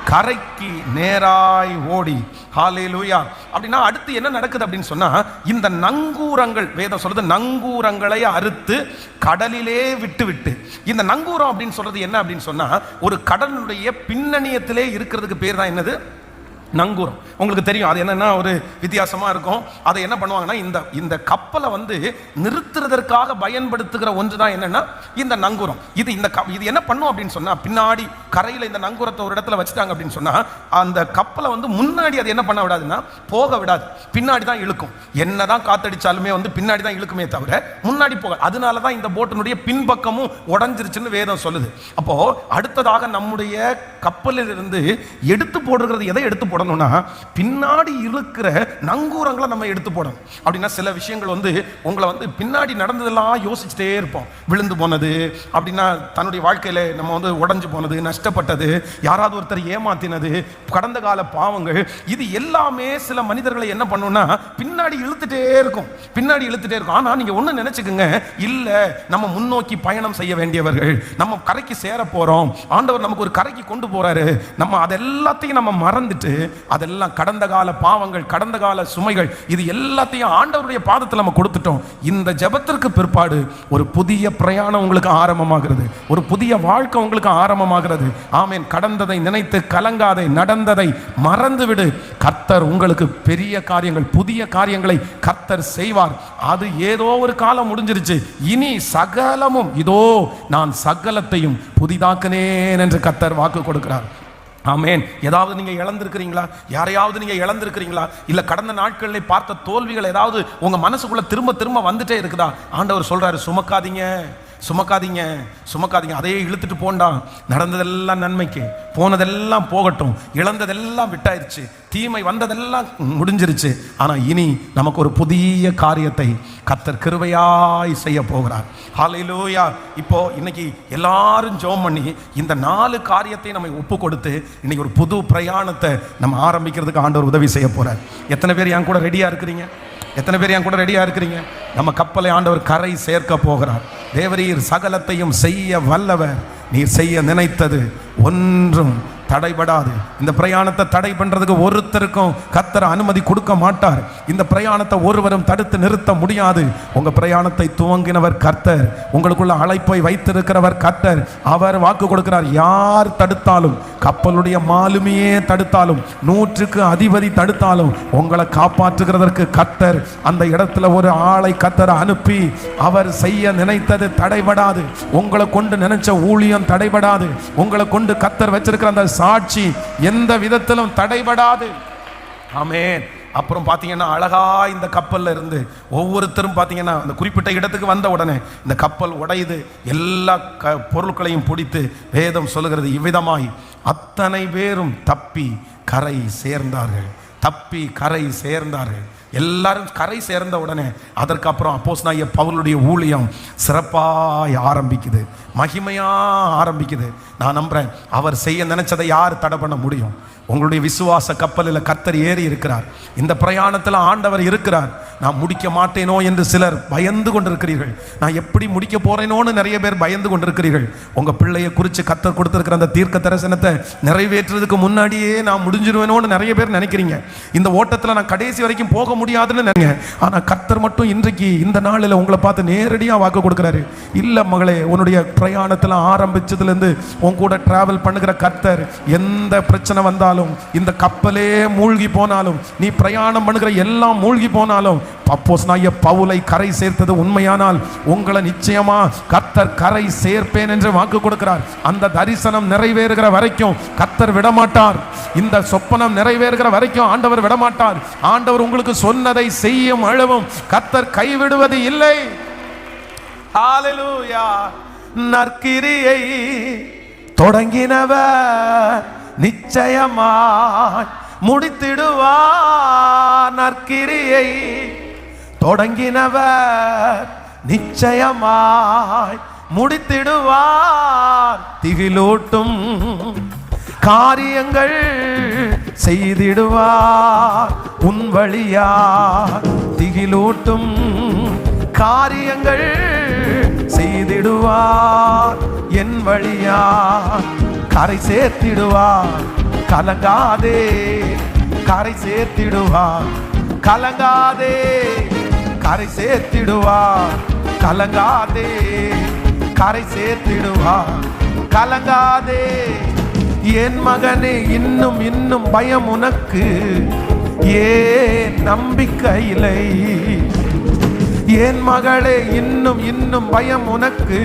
கரைக்கு நேராய் ஓடி. ஹல்லேலூயா. அப்படின்னா அடுத்து என்ன நடக்குது அப்படின்னு சொன்னா, இந்த நங்கூரங்கள், வேதம் சொல்றது நங்கூரங்களை அறுத்து கடலிலே விட்டு. இந்த நங்கூரம் அப்படின்னு சொல்றது என்ன அப்படின்னு சொன்னா, ஒரு கடலுடைய பின்னணியத்திலே இருக்கிறதுக்கு பேர் தான் என்னது? நங்கூரம். உங்களுக்கு தெரியும் அது என்னன்னா ஒரு வித்தியாசமா இருக்கும். அதை என்ன பண்ணுவாங்கன்னா, இந்த கப்பலை வந்து நிறுத்துறதற்காக பயன்படுத்துகிற ஒன்று தான் என்னன்னா இந்த நங்கூரம். இது என்ன பண்ணும் அப்படின்னு சொன்னா, பின்னாடி கரையில் இந்த நங்கூரத்தை ஒரு இடத்துல வச்சுட்டாங்க அப்படின்னு சொன்னா அந்த கப்பலை வந்து முன்னாடி அது என்ன பண்ண விடாதுன்னா போக விடாது, பின்னாடி தான் இழுக்கும். என்னதான் காத்தடிச்சாலுமே வந்து பின்னாடி தான் இழுக்குமே தவிர முன்னாடி போக. அதனால தான் இந்த போட்டினுடைய பின்பக்கமும் உடஞ்சிருச்சுன்னு வேதம் சொல்லுது. அப்போ அடுத்ததாக நம்முடைய கப்பலில் இருந்து எடுத்து போடுறது எதை எடுத்து போடணும்னா, பின்னாடி இழுக்கிற நங்கூரங்களை நம்ம எடுத்து போடணும். அப்படின்னா சில விஷயங்கள் வந்து உங்களை வந்து பின்னாடி நடந்ததெல்லாம் யோசிச்சுட்டே இருப்போம். விழுந்து போனது அப்படின்னா, தன்னுடைய வாழ்க்கையில நம்ம வந்து உடஞ்சு போனது, நஷ்டப்பட்டது, யாராவது ஒருத்தர் ஏமாத்தினது, கடந்த கால பாவங்கள், இது எல்லாமே சில மனிதர்களை என்ன பண்ணும்னா பின்னாடி இழுத்துட்டே இருக்கும். ஆனா நீங்க ஒண்ணு நினைச்சுக்குங்க, இல்ல நம்ம முன்னோக்கி பயணம் செய்ய வேண்டியவர்கள், நம்ம கரைக்கு சேர போறோம், ஆண்டவர் நமக்கு ஒரு கரைக்கு கொண்டு போறாரு, நம்ம அதெல்லாத்தையும் நம்ம மறந்துட்டு அதெல்லாம் கடந்த கால பாவங்கள், கடந்த கால சுமைகள், இது எல்லாத்தையும் ஆண்டவருடைய பாதத்தில் நம்ம கொடுத்துட்டோம். இந்த ஜெபத்திற்கு பிற்பாடு ஒரு புதிய பிரயாணம் உங்களுக்கு ஆரம்பமாகிறது, ஒரு புதிய வாழ்க்கை உங்களுக்கு ஆரம்பமாகிறது. ஆமென். கடந்ததை நினைத்து கலங்காதே, நடந்ததை மறந்துவிடு. கர்த்தர் உங்களுக்கு பெரிய காரியங்கள், புதிய காரியங்களை கர்த்தர் செய்வார். அது ஏதோ ஒரு காலம் முடிஞ்சிருச்சு, இனி சகலமும், இதோ நான் சகலத்தையும் புதிதாக்கினேன் என்று கர்த்தர் வாக்கு கொடுக்கிறார். ஆமென். ஏதாவது நீங்க இழந்திருக்கிறீங்களா? யாரையாவது நீங்க இழந்திருக்கிறீங்களா? இல்ல கடந்த நாட்களில் பார்த்த தோல்விகள் ஏதாவது உங்க மனசுக்குள்ள திரும்ப வந்துட்டே இருக்குதா? ஆண்டவர் சொல்றாரு, சுமக்காதீங்க, அதையே இழுத்துட்டு போண்டா. நடந்ததெல்லாம் நன்மைக்கு, போனதெல்லாம் போகட்டும், இழந்ததெல்லாம் விட்டாயிருச்சு, தீமை வந்ததெல்லாம் முடிஞ்சிருச்சு. ஆனா இனி நமக்கு ஒரு புதிய காரியத்தை கர்த்தர் கிருபையாய் செய்ய போகிறார். ஹல்லேலூயா. இப்போ இன்னைக்கு எல்லாரும் ஜெபம் பண்ணி இந்த 4 காரியத்தை நம்ம ஒப்பு கொடுத்து இன்னைக்கு ஒரு புது பிரயாணத்தை நம்ம ஆரம்பிக்கிறதுக்கு ஆண்டவர் உதவி செய்ய போறார். எத்தனை பேர் என் கூட ரெடியா இருக்கிறீங்க? நம்ம கப்பலை ஆண்டவர் கரை சேர்க்க போகிறார். தேவரீர் சகலத்தையும் செய்ய வல்லவர். நீர் செய்ய நினைத்தது ஒன்றும் தடைபடாது. இந்த பிரயாணத்தை தடை பண்றதுக்கு ஒருத்தருக்கும் கர்த்தர் அனுமதி கொடுக்க மாட்டார். இந்த பிரயாணத்தை ஒருவரும் தடுத்து நிறுத்த முடியாது. உங்க பிரயாணத்தை துவங்கினவர் கர்த்தர், உங்களுக்குள்ள அழைப்பை வைத்திருக்கிறவர் கர்த்தர். அவர் வாக்கு கொடுக்கிறார், யார் தடுத்தாலும், கப்பலுடைய மாலுமியே தடுத்தாலும், 100க்கு அதிபதி தடுத்தாலும், உங்களை காப்பாற்றுகிறதற்கு கர்த்தர் அந்த இடத்துல ஒரு ஆளை கர்த்தர் அனுப்பி அவர் செய்ய நினைத்தது தடைபடாது. உங்களை கொண்டு நினைச்ச ஊழியம் தடைபடாது. உங்களை கொண்டு கர்த்தர் வச்சிருக்கிற அந்த சாட்சி எந்த விதத்திலும் தடைபடாது. ஆமென். அப்புறம் பார்த்தீங்கன்னா அழகா இந்த கப்பல்ல இருந்து ஒவ்வொருத்தரும் பார்த்தீங்கன்னா அந்த குறிப்பிட்ட இடத்துக்கு வந்த உடனே இந்த கப்பல் உடையுது. எல்லா பொருட்களையும் பிடித்து வேதம் சொல்லுகிறது, இவ்விதமாய் அத்தனை பேரும் தப்பி கரை சேர்ந்தார்கள். தப்பி கரை சேர்ந்தார்கள். எல்லாரும் கரை சேர்ந்த உடனே அதற்கப்புறம் அப்போஸ்தலனாகிய பவுலுடைய ஊழியம் சிறப்பாய் ஆரம்பிக்குது, மகிமையா ஆரம்பிக்குது. நான் நம்புறேன், அவர் செய்ய நினைச்சதை யார் தடை பண்ண முடியும்? உங்களுடைய விசுவாச கப்பலில் கர்த்தர் ஏறி இருக்கிறார். இந்த பிரயாணத்தில் ஆண்டவர் இருக்கிறார். நான் முடிக்க மாட்டேனோ என்று சிலர் பயந்து கொண்டிருக்கிறீர்கள். நான் எப்படி முடிக்க போறேனோன்னு நிறைய பேர் பயந்து கொண்டிருக்கிறீர்கள். உங்க பிள்ளையை குறித்து கர்த்தர் கொடுத்திருக்கிற அந்த தீர்க்க தரிசனத்தை நிறைவேற்றுறதுக்கு முன்னாடியே நான் முடிஞ்சிருவேனோன்னு நிறைய பேர் நினைக்கிறீங்க. இந்த ஓட்டத்தில் நான் கடைசி வரைக்கும் போக முடியாதுன்னு நினைங்க. ஆனால் கர்த்தர் மட்டும் இன்றைக்கு இந்த நாளில் உங்களை பார்த்து நேரடியாக வாக்கு கொடுக்குறாரு. இல்லை மகளே, உன்னுடைய பிரயாணத்தில் ஆரம்பிச்சதுலேருந்து உன் கூட டிராவல் பண்ணுகிற கர்த்தர் எந்த பிரச்சனை வந்தாலும், இந்த கப்பலே மூழ்கி போனாலும், நீ பிரயாணம் பண்ணுகிற எல்லாம் மூழ்கி போனாலும், அப்போஸ்தலனாகிய பவுலை கரை சேர்த்தது உண்மையானால் உங்களை நிச்சயமா கர்த்தர் கரை சேர்ப்பேன் என்று வாக்கு கொடுக்கிறார். அந்த தரிசனம் நிறைவேறுகிற வரைக்கும் கர்த்தர் விடமாட்டார். இந்த சொப்பனம் நிறைவேறுகிற வரைக்கும் ஆண்டவர் விடமாட்டார். ஆண்டவர் உங்களுக்கு சொன்னதை செய்யும் அளவும் கர்த்தர் கைவிடுவது இல்லை. ஹல்லேலூயா. நற்கிரியை தொடங்கினவர் நிச்சயமாய் முடித்திடுவார். நற்கிரியை தொடங்கினவர் நிச்சயமாய் முடித்திடுவார். திகிலூட்டும் காரியங்கள் செய்திடுவார் உன் வழியா. திகிலூட்டும் காரியங்கள் செய்திடுவார் என் வழியா. கரை சேர்த்திடுவார், கலங்காதே. கரை சேர்த்திடுவார், கலங்காதே. கரை சேர்த்திடுவார், கலங்காதே. கரை சேர்த்திடுவார், கலங்காதே. என் மகனே, இன்னும் இன்னும் பயம் உனக்கு, ஏன் நம்பிக்கை இல்லை? என் மகளே, இன்னும் இன்னும் பயம் உனக்கு,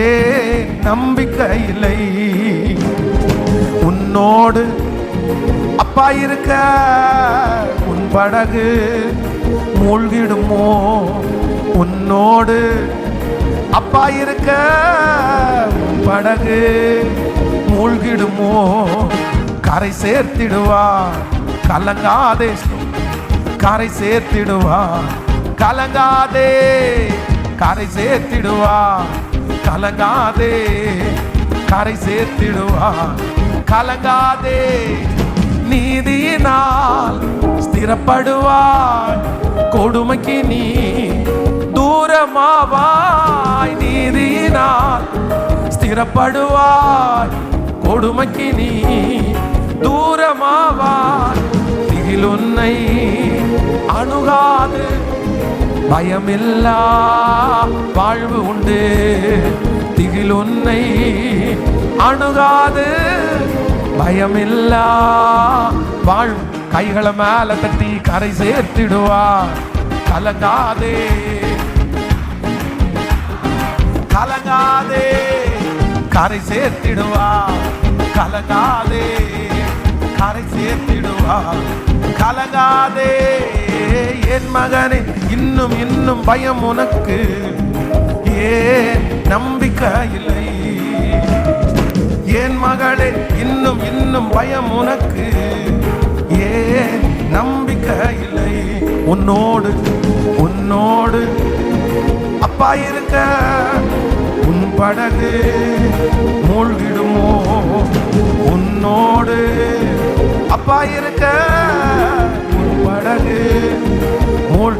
ஏன் நம்பிக்கை இல்லை? உன்னோடு அப்பா இருக்க உன் படகு மூழ்கிடுமோ? உன்னோடு அப்பா இருக்க உன் படகு மூழ்கிடுமோ? கரை சேர்த்திடுவார், கலங்காதே. கரை சேர்த்திடுவார், கலங்காதே. கரை சேர்த்திடுவார், கலங்காதே. கரை சேர்த்திடுவார், கலங்காதே. நீதியினால் ஸ்திரப்படுவாய், கொடுமைக்கு நீ தூரமாவாய். நீதியினால் ஸ்திரப்படுவாய், கொடுமைக்கு நீ தூரமாவாய். திகில் உன்னை அணுகாது, பயமில்லா வாழ்வு உண்டு. திகில் உன்னை அணுகாது, பயமில்லா வாழ்வு. கைகளை மேல தட்டி கரை சேர்த்திடுவார், கலங்காதே. கலங்காதே. கரை சேர்த்திடுவார், கலங்காதே. கரை சேர்த்திடுவார், கலங்காதே. என் மகனே, இன்னும் இன்னும் பயம் உனக்கு, ஏன் நம்பிக்கை இல்லை? என் மகளே, இன்னும் இன்னும் பயம் உனக்கு, ஏன் நம்பிக்கை இல்லை? உன்னோடு உன்னோடு அப்பா இருக்க உன் படகு மூழ்கிடுமோ? உன்னோடு அப்பா இருக்க உன் படகு மூழ்.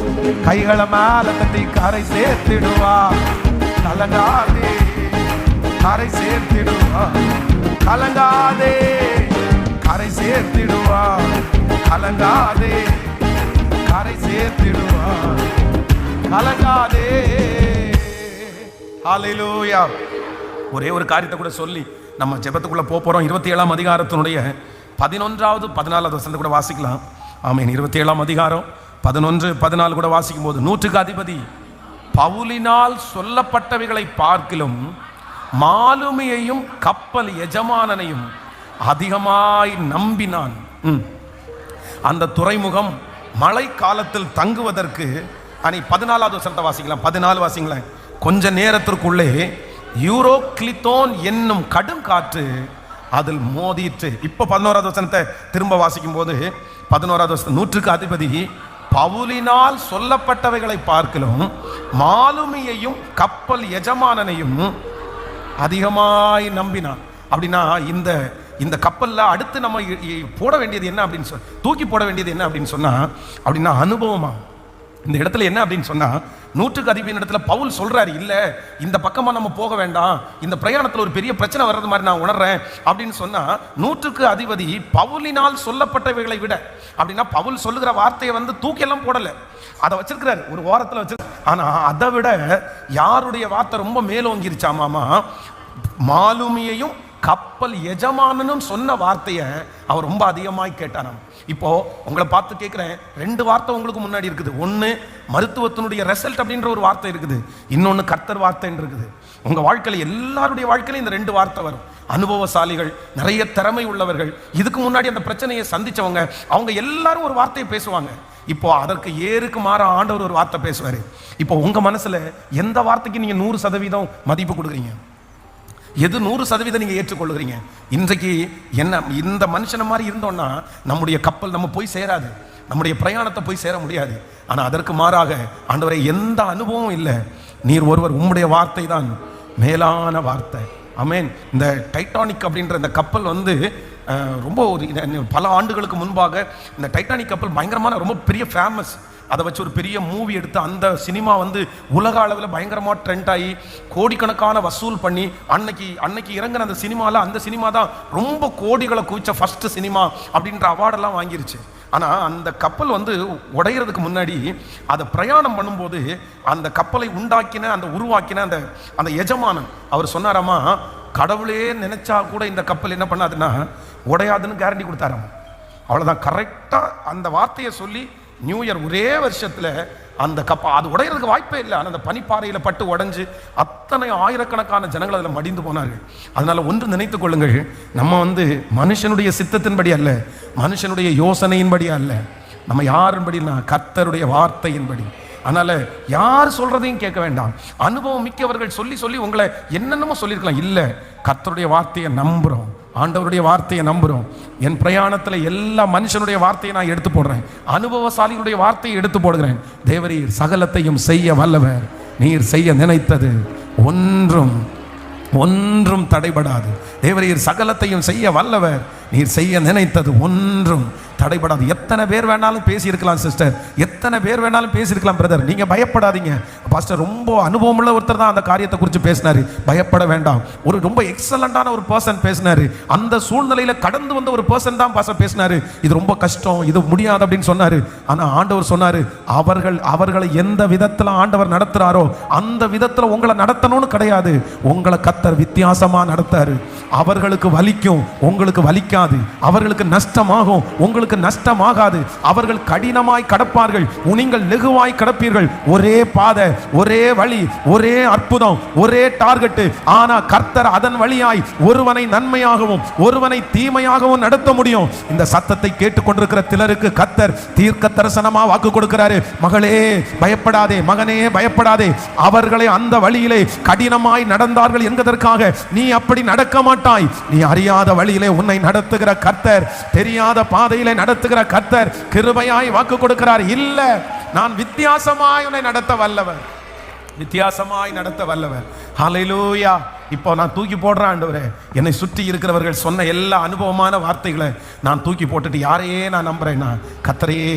கைகளை மேல தட்டி கரை சேர்த்திடுவா, கலங்காதே. கரை சேர்த்திடுவா, கலங்காதே, கரை சேர்த்திடுவார். கலங்காதே, கரை சேர்த்திடுவார். கலங்காதே. ஹல்லேலூயா. ஒரே ஒரு காரியத்தை கூட சொல்லி நம்ம ஜெபத்துக்குள்ள போறோம். 27ஆம் அதிகாரத்தினுடைய 11வது 14வது வசனத்தை கூட வாசிக்கலாம். ஆமென். 27ஆம் அதிகாரம் 11, 14 கூட வாசிக்கும் போது, நூற்றுக்கு அதிபதி பவுலினால் சொல்லப்பட்டவைகளை பார்க்கிலும் மாலுமியையும் கப்பல் எஜமானனையும் அதிகமாய் நம்பினான். அந்த துறைமுகம் மழை காலத்தில் தங்குவதற்கு 14வது வசனத்தை வாசிக்கலாம். 14 வாசிங்களேன். கொஞ்ச நேரத்திற்குள்ளே யூரோக்ளித்தோன் என்னும் கடும் காற்று அதில் மோதிற்று. இப்போ 11வது வசனத்தை திரும்ப வாசிக்கும் போது 11வது வசனம், நூற்றுக்கு அதிபதி பவுலினால் சொல்லப்பட்டவைகளை பார்க்கிலும் மாலுமியையும் கப்பல் எஜமானனையும் அதிகமாய் நம்பினான். அப்படின்னா இந்த கப்பல்ல அடுத்து நம்ம போட வேண்டியது என்ன அப்படின்னு சொன்ன, தூக்கி போட வேண்டியது என்ன அப்படின்னு சொன்னா, அப்படின்னா அனுபவமா. இந்த இடத்துல என்ன அப்படின்னு சொன்னா, நூற்றுக்கு அதிபதியின் இடத்துல பவுல் சொல்றாரு, இல்ல இந்த பக்கமா நம்ம போக வேண்டாம், இந்த பிரயாணத்துல ஒரு பெரிய பிரச்சனை வர்றது மாதிரி நான் உணர்றேன் அப்படின்னு சொன்னா, நூற்றுக்கு அதிபதி பவுலினால் சொல்லப்பட்டவைகளை விட, அப்படின்னா பவுல் சொல்லுகிற வார்த்தையை தூக்கி எல்லாம் போடல, அதை வச்சிருக்கிறாரு ஒரு ஓரத்தில் வச்சு. ஆனா அதை விட யாருடைய வார்த்தை ரொம்ப மேலோங்கிருச்சாமாமா, மாலுமியையும் கப்பல் எஜமானனும் சொன்ன வார்த்தையை அவர் ரொம்ப அதிகமாய் கேட்டாராம். இப்போ உங்களை பார்த்து கேட்குறேன், 2 வார்த்தை உங்களுக்கு முன்னாடி இருக்குது. ஒன்று மருத்துவத்தினுடைய ரிசல்ட் அப்படின்ற ஒரு வார்த்தை இருக்குது, இன்னொன்று கர்த்தர் வார்த்தைன்னு இருக்குது. உங்க வாழ்க்கையில் எல்லாருடைய வாழ்க்கையிலும் இந்த 2 வார்த்தை வரும். அனுபவசாலிகள், நிறைய திறமை உள்ளவர்கள், இதுக்கு முன்னாடி அந்த பிரச்சனையை சந்திச்சவங்க, அவங்க எல்லாரும் ஒரு வார்த்தையை பேசுவாங்க. இப்போ அதற்கு ஏருக்கு மாற ஆண்டவர் ஒரு வார்த்தை பேசுவாரு. இப்போ உங்க மனசுல எந்த வார்த்தைக்கு நீங்க 100% மதிப்பு கொடுக்குறீங்க? எது 100% நீங்க ஏற்றுக்கொள்ளுகிறீங்க? இன்றைக்கு என்ன இந்த மனுஷனை மாதிரி இருந்தோம்னா நம்முடைய கப்பல் நம்ம போய் சேராது, நம்முடைய பிரயாணத்தை போய் சேர முடியாது. ஆனா அதற்கு மாறாக ஆண்டவரே, எந்த அனுபவமும் இல்லை, நீர் ஒருவர், உம்முடைய வார்த்தை தான் மேலான வார்த்தை. ஆமென். இந்த டைட்டானிக் அப்படின்ற இந்த கப்பல் ரொம்ப ஒரு பல ஆண்டுகளுக்கு முன்பாக இந்த டைட்டானிக் கப்பல் பயங்கரமான ரொம்ப பெரிய ஃபேமஸ். அதை வச்சு ஒரு பெரிய மூவி எடுத்து அந்த சினிமா உலக அளவில் பயங்கரமாக ட்ரெண்ட் ஆகி கோடிக்கணக்கான வசூல் பண்ணி அன்னைக்கு இறங்கின அந்த சினிமாவில் அந்த சினிமா தான் ரொம்ப கோடிகளை குவிச்ச ஃபர்ஸ்ட் சினிமா அப்படின்ற அவார்டெல்லாம் வாங்கிருச்சு. ஆனால் அந்த கப்பல் உடையிறதுக்கு முன்னாடி அதை பிரயாணம் பண்ணும்போது அந்த கப்பலை உருவாக்கின அந்த எஜமானன் அவர் சொன்னாராமா, கடவுளே நினைச்சா கூட இந்த கப்பல் என்ன பண்ணாதுன்னா உடையாதுன்னு கேரண்டி கொடுத்தாராம். அவ்வளோதான், கரெக்டாக அந்த வார்த்தையை சொல்லி நியூ இயர் ஒரே வருஷத்தில் அந்த கப்பல் அது உடையிறதுக்கு வாய்ப்பே இல்லை. ஆனால் அந்த பனிப்பாறையில் பட்டு உடைஞ்சு அத்தனை ஆயிரக்கணக்கான ஜனங்கள் அதில் மடிந்து போனார்கள். அதனால ஒன்று நினைத்துக் கொள்ளுங்கள், நம்ம மனுஷனுடைய சித்தத்தின்படி அல்ல, மனுஷனுடைய யோசனையின்படி அல்ல, நம்ம யாருன்படினா கர்த்தருடைய வார்த்தையின்படி. அதனால யார் சொல்றதையும் கேட்க வேண்டாம். அனுபவம் மிக்கவர்கள் சொல்லி சொல்லி உங்களை என்னென்னமோ சொல்லியிருக்கலாம். இல்லை, கர்த்தருடைய வார்த்தையை நம்புறோம், ஆண்டவருடைய வார்த்தையை நம்புறோம். என் பிரயாணத்தில் எல்லா மனுஷனுடைய வார்த்தையை நான் எடுத்து போடுறேன், அனுபவசாலிகளுடைய வார்த்தையை எடுத்து போடுகிறேன். தேவரீர் சகலத்தையும் செய்ய வல்லவர், நீர் செய்ய நினைத்தது ஒன்றும் தடைபடாது. தேவரீர் சகலத்தையும் செய்ய வல்லவர், நீர் செய்ய நினைத்தது ஒன்றும் தடைபடாது. எத்தனை பேர் வேணாலும் பேசியிருக்கலாம் சிஸ்டர், எத்தனை பேர் வேணாலும் பேசியிருக்கலாம் பிரதர், நீங்க பயப்படாதீங்க. பாஸ்டர் ரொம்ப அனுபவம் உள்ள ஒருத்தர் தான் அந்த காரியத்தை குறித்து பேசினாரு, பயப்பட வேண்டாம். ஒரு ரொம்ப எக்ஸலண்டான ஒரு பர்சன் பேசினாரு, அந்த சூழ்நிலையில கடந்து வந்த ஒரு பர்சன் தான் பாஸ்டர் பேசினாரு, இது ரொம்ப கஷ்டம், இது முடியாது அப்படின்னு சொன்னாரு. ஆனா ஆண்டவர் சொன்னாரு, அவர்களை எந்த விதத்துல ஆண்டவர் நடத்துறாரோ அந்த விதத்துல உங்களை நடத்தணும்னு கிடையாது, உங்களை கர்த்தர் வித்தியாசமா நடத்தாரு. அவர்களுக்கு வலிக்கும், உங்களுக்கு வலிக்காது. அவர்களுக்கு நஷ்டமாகும், உங்களுக்கு நஷ்டமாகாது. அவர்கள் கடினமாய் கடப்பார்கள், நீங்கள் லெகுவாய் கடப்பீர்கள். ஒரே பாதை, ஒரே வழி, ஒரே அற்புதம், ஒரே டார்கெட். ஆனா கர்த்தர் அதன் வழியாய் ஒருவனை நன்மையாகவும் ஒருவனை தீமையாகவும் நடத்த முடியும். இந்த சத்தத்தை கேட்டுக்கொண்டிருக்கிற சிலருக்கு கர்த்தர் தீர்க்க தரிசனமா வாக்கு கொடுக்கிறாரு. மகளே பயப்படாதே, மகனே பயப்படாதே. அவர்களை அந்த வழியிலே கடினமாய் நடந்தார்கள் என்பதற்காக நீ அப்படி நடக்க மாட்டாய். நீ அறியாத வழியிலே உன்னை நடத்துகிற கர்த்தர், தெரியாத பாதையிலே நடத்துகிற கர்த்தர் கிருபையாய் வாக்கு கொடுக்கிறார். இல்ல, நான் வித்தியாசமாய் உன்னை நடத்த வல்லவர், வித்தியாசமாய் நடத்த வல்லவர். ஹல்லேலூயா. இப்போ நான் தூக்கி போடுறேன் ஆண்டவரே, என்னை சுற்றி இருக்கிறவர்கள் சொன்ன எல்லா அனுபவமான வார்த்தைகளை நான் தூக்கி போட்டுட்டு யாரையே நான் நம்புறேன்னா கர்த்தரையே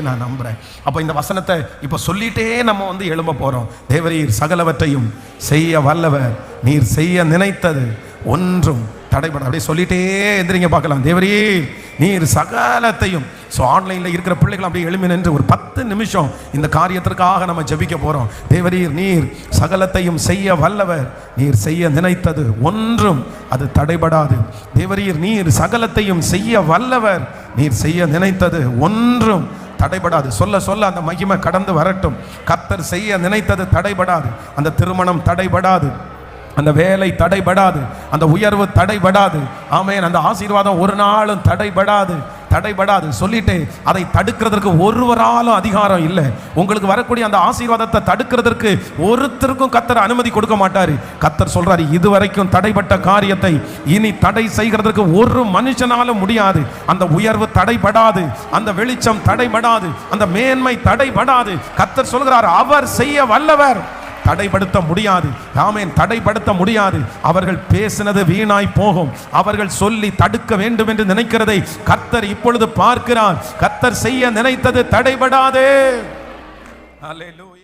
நான் நம்புறேன். அப்போ இந்த வசனத்தை இப்போ சொல்லிட்டே நம்ம எழும்ப போறோம். தேவரீர் சகலவற்றையும் செய்ய வல்லவர், நீர் செய்ய நினைத்தது ஒன்றும் தடைபட. அப்படியே சொல்லிட்டே எந்திரிங்க பார்க்கலாம். தேவரே நீர் சகலத்தையும். ஸோ ஆன்லைனில் இருக்கிற பிள்ளைகள் அப்படியே எழுமி நின்று ஒரு 10 நிமிஷம் இந்த காரியத்திற்காக நம்ம ஜெபிக்க போகிறோம். தேவரீர் நீர் சகலத்தையும் செய்ய வல்லவர். நீர் செய்ய நினைத்தது ஒன்றும் அது தடைபடாது. தேவரீர் நீர் சகலத்தையும் செய்ய வல்லவர். நீர் செய்ய நினைத்தது ஒன்றும் தடைபடாது. சொல்ல சொல்ல அந்த மகிமை கடந்து வரட்டும். கர்த்தர் செய்ய நினைத்தது தடைபடாது. அந்த திருமணம் தடைபடாது, அந்த வேலை தடைபடாது, அந்த உயர்வு தடைபடாது. ஆமென். அந்த ஆசீர்வாதம் ஒரு நாளும் தடைபடாது, தடைபடாது. சொல்லிட்டு அதை தடுக்கிறதுக்கு ஒருவராலும் அதிகாரம் இல்லை. உங்களுக்கு வரக்கூடிய அந்த ஆசீர்வாதத்தை தடுக்கிறதுக்கு ஒருத்தருக்கும் கர்த்தர் அனுமதி கொடுக்க மாட்டாரு. கர்த்தர் சொல்றாரு, இதுவரைக்கும் தடைப்பட்ட காரியத்தை இனி தடை செய்கிறதுக்கு ஒரு மனுஷனாலும் முடியாது. அந்த உயர்வு தடைபடாது, அந்த வெளிச்சம் தடைபடாது, அந்த மேன்மை தடைபடாது. கர்த்தர் சொல்கிறார், அவர் செய்ய வல்லவர். தடைப்படுத்த முடியாது. ஆமென். தடைப்படுத்த முடியாது. அவர்கள் பேசினது வீணாய் போகும். அவர்கள் சொல்லி தடுக்க வேண்டும் என்று நினைக்கிறதை கர்த்தர் இப்பொழுது பார்க்கிறார். கர்த்தர் செய்ய நினைத்தது தடைபடாது. அல்லேலூயா.